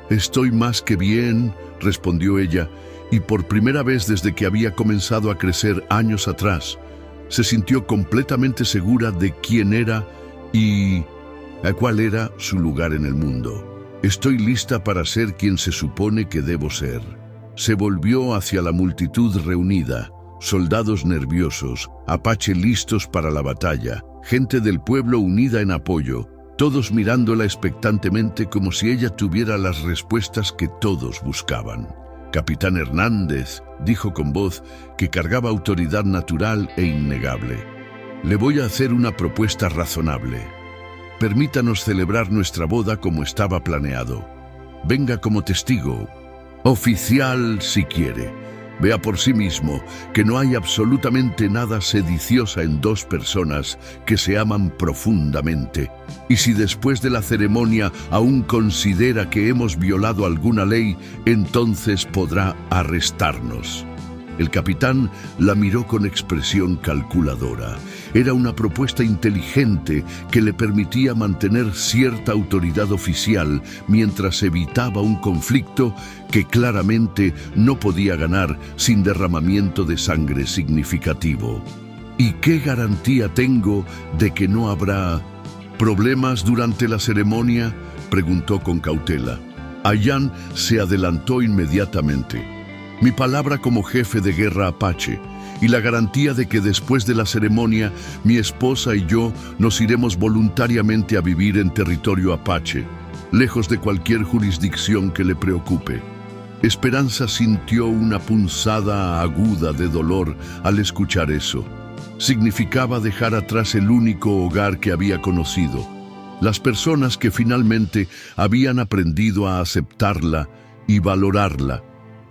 Speaker 1: Estoy más que bien, respondió ella, y por primera vez desde que había comenzado a crecer años atrás, se sintió completamente segura de quién era y a cuál era su lugar en el mundo. Estoy lista para ser quien se supone que debo ser. Se volvió hacia la multitud reunida. Soldados nerviosos, apache listos para la batalla, gente del pueblo unida en apoyo, todos mirándola expectantemente como si ella tuviera las respuestas que todos buscaban. Capitán Hernández dijo con voz que cargaba autoridad natural e innegable. Le voy a hacer una propuesta razonable. Permítanos celebrar nuestra boda como estaba planeado. Venga como testigo, oficial si quiere. Vea por sí mismo que no hay absolutamente nada sediciosa en dos personas que se aman profundamente. Y si después de la ceremonia aún considera que hemos violado alguna ley, entonces podrá arrestarnos. El capitán la miró con expresión calculadora. Era una propuesta inteligente que le permitía mantener cierta autoridad oficial mientras evitaba un conflicto que claramente no podía ganar sin derramamiento de sangre significativo. ¿Y qué garantía tengo de que no habrá problemas durante la ceremonia?, preguntó con cautela. Ayán se adelantó inmediatamente. Mi palabra como jefe de guerra apache y la garantía de que después de la ceremonia mi esposa y yo nos iremos voluntariamente a vivir en territorio apache, lejos de cualquier jurisdicción que le preocupe. Esperanza sintió una punzada aguda de dolor al escuchar eso. Significaba dejar atrás el único hogar que había conocido, las personas que finalmente habían aprendido a aceptarla y valorarla,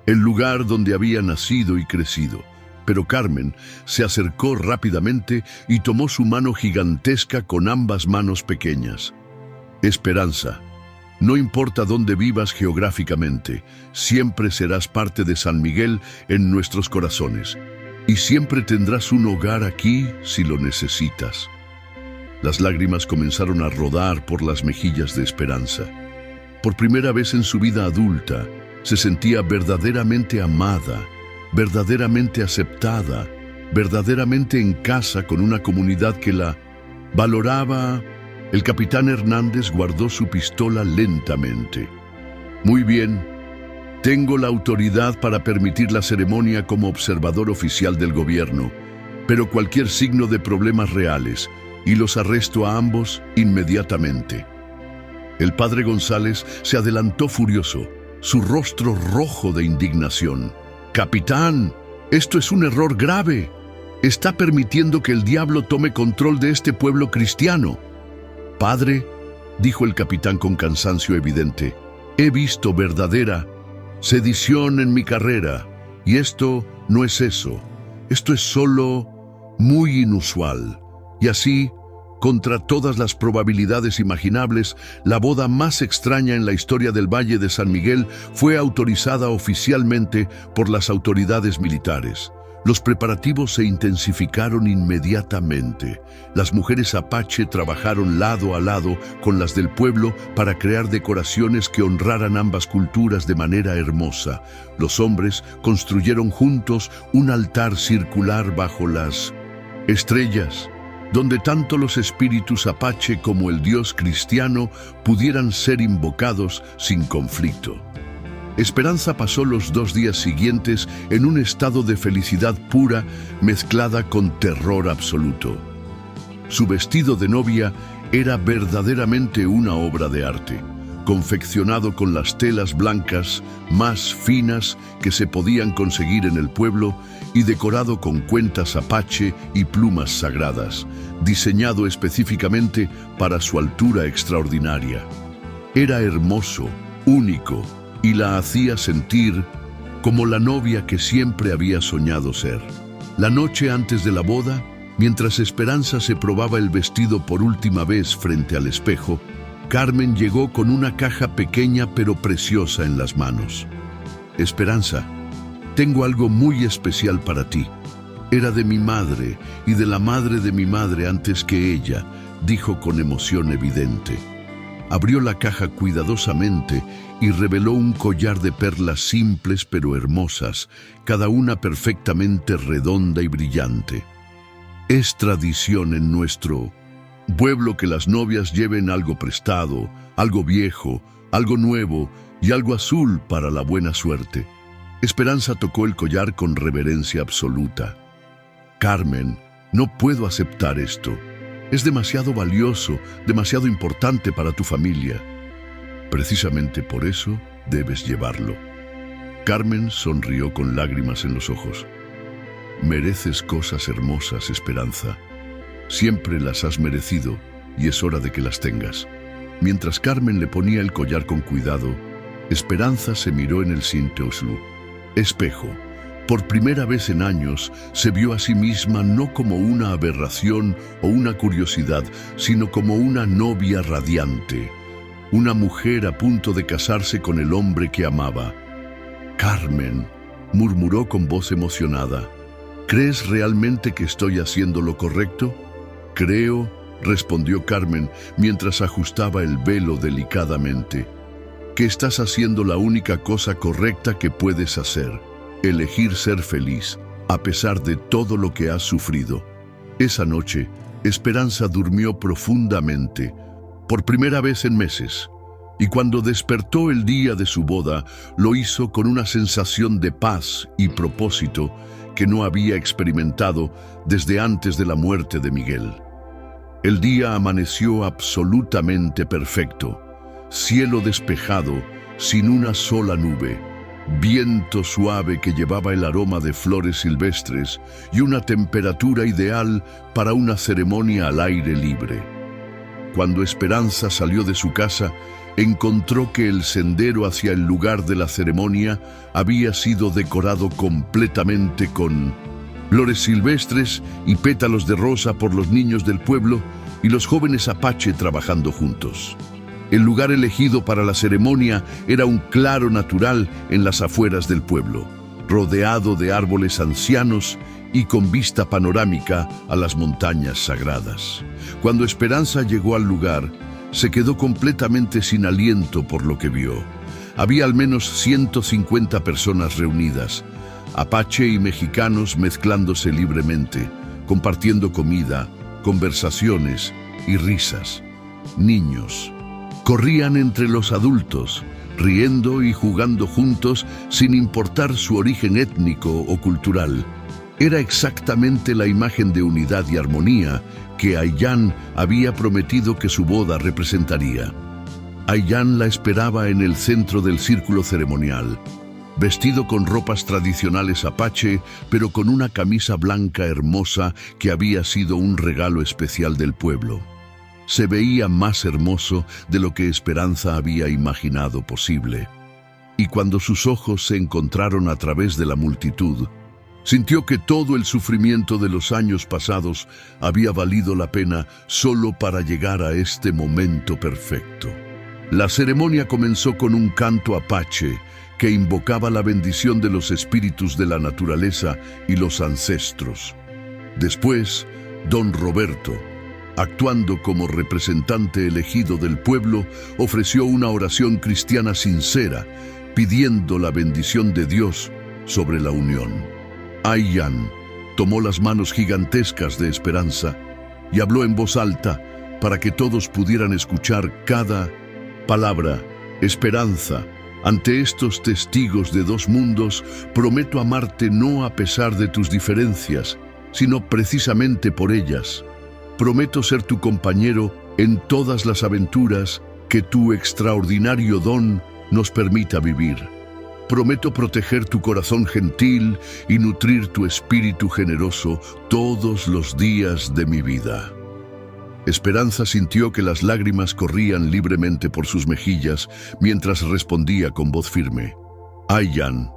Speaker 1: el lugar donde había nacido y crecido. Pero Carmen se acercó rápidamente y tomó su mano gigantesca con ambas manos pequeñas. Esperanza, no importa dónde vivas geográficamente, siempre serás parte de San Miguel en nuestros corazones, y siempre tendrás un hogar aquí si lo necesitas. Las lágrimas comenzaron a rodar por las mejillas de Esperanza. Por primera vez en su vida adulta, se sentía verdaderamente amada, verdaderamente aceptada, verdaderamente en casa con una comunidad que la valoraba. El capitán Hernández guardó su pistola lentamente. Muy bien, tengo la autoridad para permitir la ceremonia como observador oficial del gobierno, pero cualquier signo de problemas reales, y los arresto a ambos inmediatamente. El padre González se adelantó furioso, su rostro rojo de indignación. Capitán, esto es un error grave. Está permitiendo que el diablo tome control de este pueblo cristiano. Padre, dijo el capitán con cansancio evidente, he visto verdadera sedición en mi carrera, y esto no es eso. Esto es solo muy inusual. Y así, contra todas las probabilidades imaginables, la boda más extraña en la historia del Valle de San Miguel fue autorizada oficialmente por las autoridades militares. Los preparativos se intensificaron inmediatamente. Las mujeres apache trabajaron lado a lado con las del pueblo para crear decoraciones que honraran ambas culturas de manera hermosa. Los hombres construyeron juntos un altar circular bajo las estrellas. donde tanto los espíritus apache como el dios cristiano pudieran ser invocados sin conflicto. Esperanza pasó los 2 días siguientes en un estado de felicidad pura mezclada con terror absoluto. Su vestido de novia era verdaderamente una obra de arte, confeccionado con las telas blancas más finas que se podían conseguir en el pueblo y decorado con cuentas apache y plumas sagradas, diseñado específicamente para su altura extraordinaria. Era hermoso, único, y la hacía sentir como la novia que siempre había soñado ser. La noche antes de la boda, mientras Esperanza se probaba el vestido por última vez frente al espejo, Carmen llegó con una caja pequeña pero preciosa en las manos. Esperanza, tengo algo muy especial para ti. Era de mi madre y de la madre de mi madre antes que ella, dijo con emoción evidente. Abrió la caja cuidadosamente y reveló un collar de perlas simples pero hermosas, cada una perfectamente redonda y brillante. Es tradición en nuestro pueblo que las novias lleven algo prestado, algo viejo, algo nuevo y algo azul para la buena suerte. Esperanza tocó el collar con reverencia absoluta. Carmen, no puedo aceptar esto. Es demasiado valioso, demasiado importante para tu familia. Precisamente por eso debes llevarlo. Carmen sonrió con lágrimas en los ojos. Mereces cosas hermosas, Esperanza. Siempre las has merecido y es hora de que las tengas. Mientras Carmen le ponía el collar con cuidado, Esperanza se miró en el Sinteoslu, espejo. Por primera vez en años, se vio a sí misma no como una aberración o una curiosidad, sino como una novia radiante, una mujer a punto de casarse con el hombre que amaba. Carmen, murmuró con voz emocionada, ¿crees realmente que estoy haciendo lo correcto? Creo, respondió Carmen mientras ajustaba el velo delicadamente, que estás haciendo la única cosa correcta que puedes hacer. Elegir ser feliz, a pesar de todo lo que has sufrido. Esa noche, Esperanza durmió profundamente, por primera vez en meses, y cuando despertó el día de su boda, lo hizo con una sensación de paz y propósito que no había experimentado desde antes de la muerte de Miguel. El día amaneció absolutamente perfecto, cielo despejado, sin una sola nube, viento suave que llevaba el aroma de flores silvestres y una temperatura ideal para una ceremonia al aire libre. Cuando Esperanza salió de su casa, encontró que el sendero hacia el lugar de la ceremonia había sido decorado completamente con flores silvestres y pétalos de rosa por los niños del pueblo y los jóvenes apache trabajando juntos. El lugar elegido para la ceremonia era un claro natural en las afueras del pueblo, rodeado de árboles ancianos y con vista panorámica a las montañas sagradas. Cuando Esperanza llegó al lugar, se quedó completamente sin aliento por lo que vio. Había al menos 150 personas reunidas, apache y mexicanos mezclándose libremente, compartiendo comida, conversaciones y risas. Niños corrían entre los adultos, riendo y jugando juntos sin importar su origen étnico o cultural. Era exactamente la imagen de unidad y armonía que Ayllán había prometido que su boda representaría. Ayllán la esperaba en el centro del círculo ceremonial, vestido con ropas tradicionales apache, pero con una camisa blanca hermosa que había sido un regalo especial del pueblo. Se veía más hermoso de lo que Esperanza había imaginado posible. Y cuando sus ojos se encontraron a través de la multitud, sintió que todo el sufrimiento de los años pasados había valido la pena solo para llegar a este momento perfecto. La ceremonia comenzó con un canto apache que invocaba la bendición de los espíritus de la naturaleza y los ancestros. Después, Don Roberto, actuando como representante elegido del pueblo, ofreció una oración cristiana sincera, pidiendo la bendición de Dios sobre la unión. Ayllán tomó las manos gigantescas de Esperanza y habló en voz alta para que todos pudieran escuchar cada palabra. Esperanza, ante estos testigos de dos mundos, prometo amarte no a pesar de tus diferencias, sino precisamente por ellas. Prometo ser tu compañero en todas las aventuras que tu extraordinario don nos permita vivir. Prometo proteger tu corazón gentil y nutrir tu espíritu generoso todos los días de mi vida. Esperanza sintió que las lágrimas corrían libremente por sus mejillas mientras respondía con voz firme. Ayan,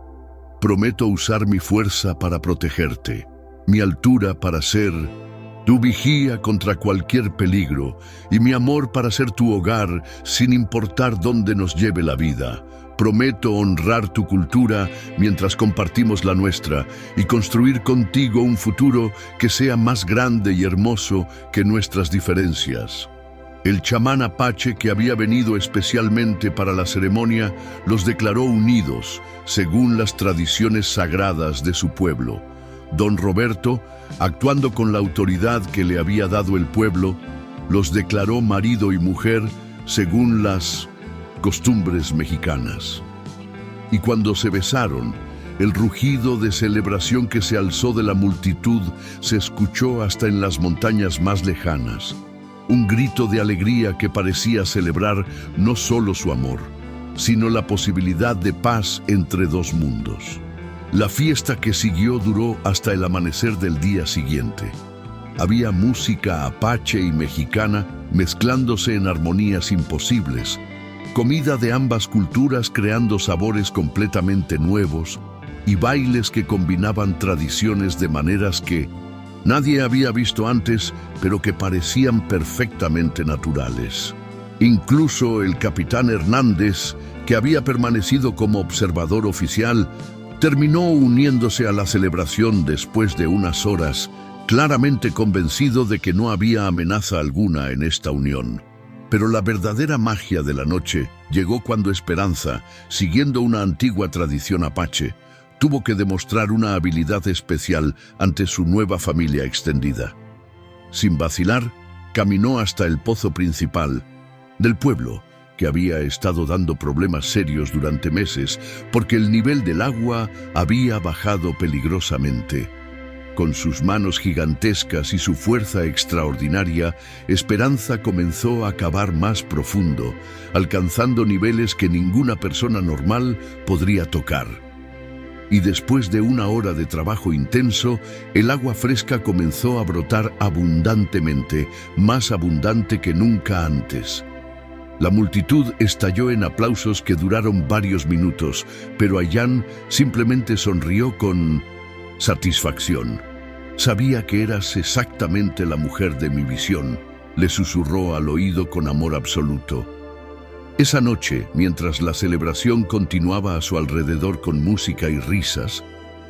Speaker 1: prometo usar mi fuerza para protegerte, mi altura para ser tu vigía contra cualquier peligro y mi amor para ser tu hogar sin importar dónde nos lleve la vida. Prometo honrar tu cultura mientras compartimos la nuestra y construir contigo un futuro que sea más grande y hermoso que nuestras diferencias. El chamán apache, que había venido especialmente para la ceremonia, los declaró unidos según las tradiciones sagradas de su pueblo. Don Roberto, actuando con la autoridad que le había dado el pueblo, los declaró marido y mujer según las costumbres mexicanas. Y cuando se besaron, el rugido de celebración que se alzó de la multitud se escuchó hasta en las montañas más lejanas. Un grito de alegría que parecía celebrar no solo su amor, sino la posibilidad de paz entre dos mundos. La fiesta que siguió duró hasta el amanecer del día siguiente. Había música apache y mexicana mezclándose en armonías imposibles, comida de ambas culturas creando sabores completamente nuevos y bailes que combinaban tradiciones de maneras que nadie había visto antes, pero que parecían perfectamente naturales. Incluso el capitán Hernández, que había permanecido como observador oficial, terminó uniéndose a la celebración después de unas horas, claramente convencido de que no había amenaza alguna en esta unión. Pero la verdadera magia de la noche llegó cuando Esperanza, siguiendo una antigua tradición apache, tuvo que demostrar una habilidad especial ante su nueva familia extendida. Sin vacilar, caminó hasta el pozo principal del pueblo, que había estado dando problemas serios durante meses porque el nivel del agua había bajado peligrosamente. Con sus manos gigantescas y su fuerza extraordinaria, Esperanza comenzó a cavar más profundo, alcanzando niveles que ninguna persona normal podría tocar. Y después de una hora de trabajo intenso, el agua fresca comenzó a brotar abundantemente, más abundante que nunca antes. La multitud estalló en aplausos que duraron varios minutos, pero Ayan simplemente sonrió con satisfacción. Sabía que eras exactamente la mujer de mi visión, le susurró al oído con amor absoluto. Esa noche, mientras la celebración continuaba a su alrededor con música y risas,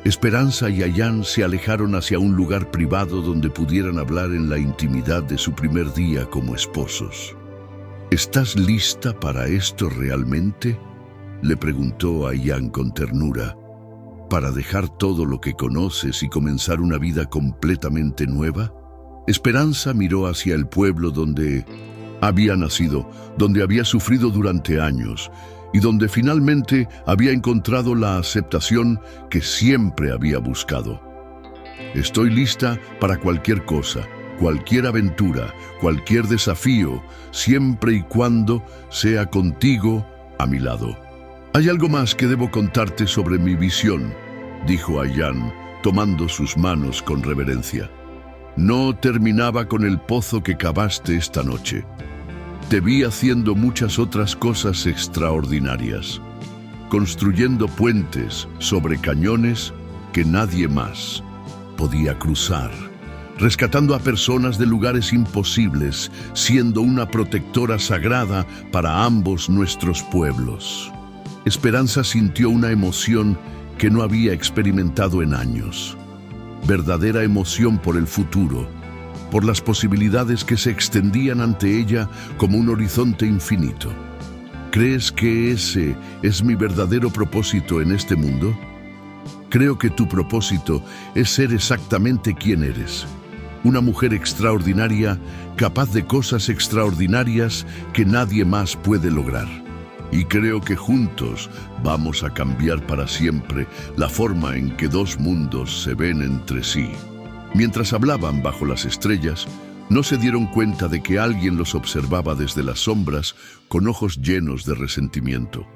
Speaker 1: Esperanza y Ayan se alejaron hacia un lugar privado donde pudieran hablar en la intimidad de su primer día como esposos. ¿Estás lista para esto realmente?, le preguntó Ayan con ternura. ¿Para dejar todo lo que conoces y comenzar una vida completamente nueva? Esperanza miró hacia el pueblo donde había nacido, donde había sufrido durante años y donde finalmente había encontrado la aceptación que siempre había buscado. Estoy lista para cualquier cosa, cualquier aventura, cualquier desafío, siempre y cuando sea contigo a mi lado. Hay algo más que debo contarte sobre mi visión, dijo Ayan, tomando sus manos con reverencia. No terminaba con el pozo que cavaste esta noche. Te vi haciendo muchas otras cosas extraordinarias, construyendo puentes sobre cañones que nadie más podía cruzar, rescatando a personas de lugares imposibles, siendo una protectora sagrada para ambos nuestros pueblos. Esperanza sintió una emoción que no había experimentado en años. Verdadera emoción por el futuro, por las posibilidades que se extendían ante ella como un horizonte infinito. ¿Crees que ese es mi verdadero propósito en este mundo? Creo que tu propósito es ser exactamente quien eres. una mujer extraordinaria, capaz de cosas extraordinarias que nadie más puede lograr. Y creo que juntos vamos a cambiar para siempre la forma en que dos mundos se ven entre sí. Mientras hablaban bajo las estrellas, no se dieron cuenta de que alguien los observaba desde las sombras con ojos llenos de resentimiento.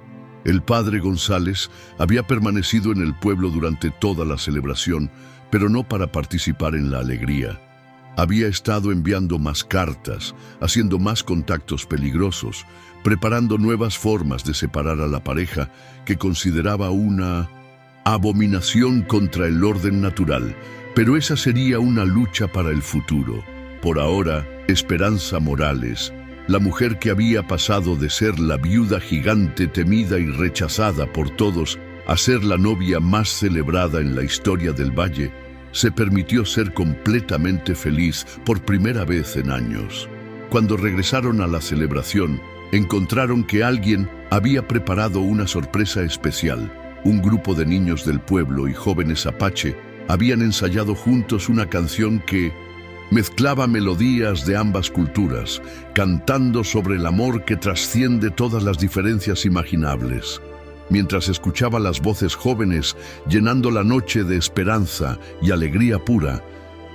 Speaker 1: El padre González había permanecido en el pueblo durante toda la celebración, pero no para participar en la alegría. Había estado enviando más cartas, haciendo más contactos peligrosos, preparando nuevas formas de separar a la pareja que consideraba una abominación contra el orden natural, pero esa sería una lucha para el futuro. Por ahora, Esperanza Morales, la mujer que había pasado de ser la viuda gigante temida y rechazada por todos a ser la novia más celebrada en la historia del valle, se permitió ser completamente feliz por primera vez en años. Cuando regresaron a la celebración, encontraron que alguien había preparado una sorpresa especial. Un grupo de niños del pueblo y jóvenes apache habían ensayado juntos una canción que mezclaba melodías de ambas culturas, cantando sobre el amor que trasciende todas las diferencias imaginables. Mientras escuchaba las voces jóvenes llenando la noche de esperanza y alegría pura,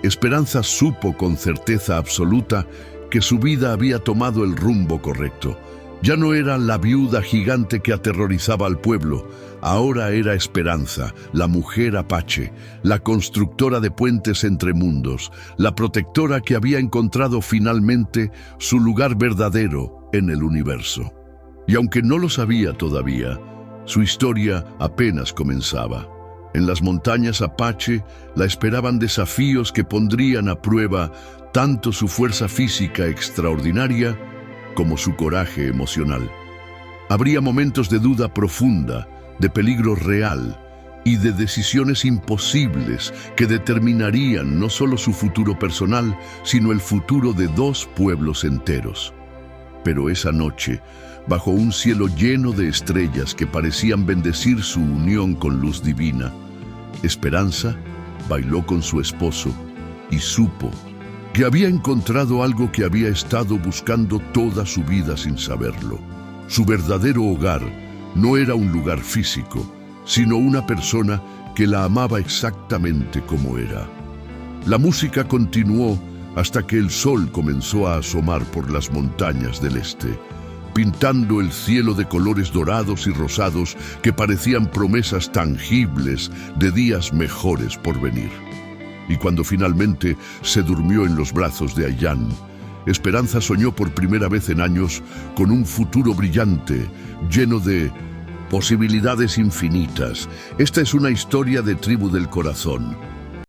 Speaker 1: Esperanza supo con certeza absoluta que su vida había tomado el rumbo correcto. Ya no era la viuda gigante que aterrorizaba al pueblo, ahora era Esperanza, la mujer apache, la constructora de puentes entre mundos, la protectora que había encontrado finalmente su lugar verdadero en el universo. Y aunque no lo sabía todavía, su historia apenas comenzaba. En las montañas Apache la esperaban desafíos que pondrían a prueba tanto su fuerza física extraordinaria como su coraje emocional. Habría momentos de duda profunda, de peligro real y de decisiones imposibles que determinarían no solo su futuro personal, sino el futuro de dos pueblos enteros. Pero esa noche, bajo un cielo lleno de estrellas que parecían bendecir su unión con luz divina, Esperanza bailó con su esposo y supo que había encontrado algo que había estado buscando toda su vida sin saberlo. Su verdadero hogar no era un lugar físico, sino una persona que la amaba exactamente como era. La música continuó hasta que el sol comenzó a asomar por las montañas del este, pintando el cielo de colores dorados y rosados que parecían promesas tangibles de días mejores por venir. Y cuando finalmente se durmió en los brazos de Ayán, Esperanza soñó por primera vez en años con un futuro brillante, lleno de posibilidades infinitas. Esta es una historia de tribu del corazón.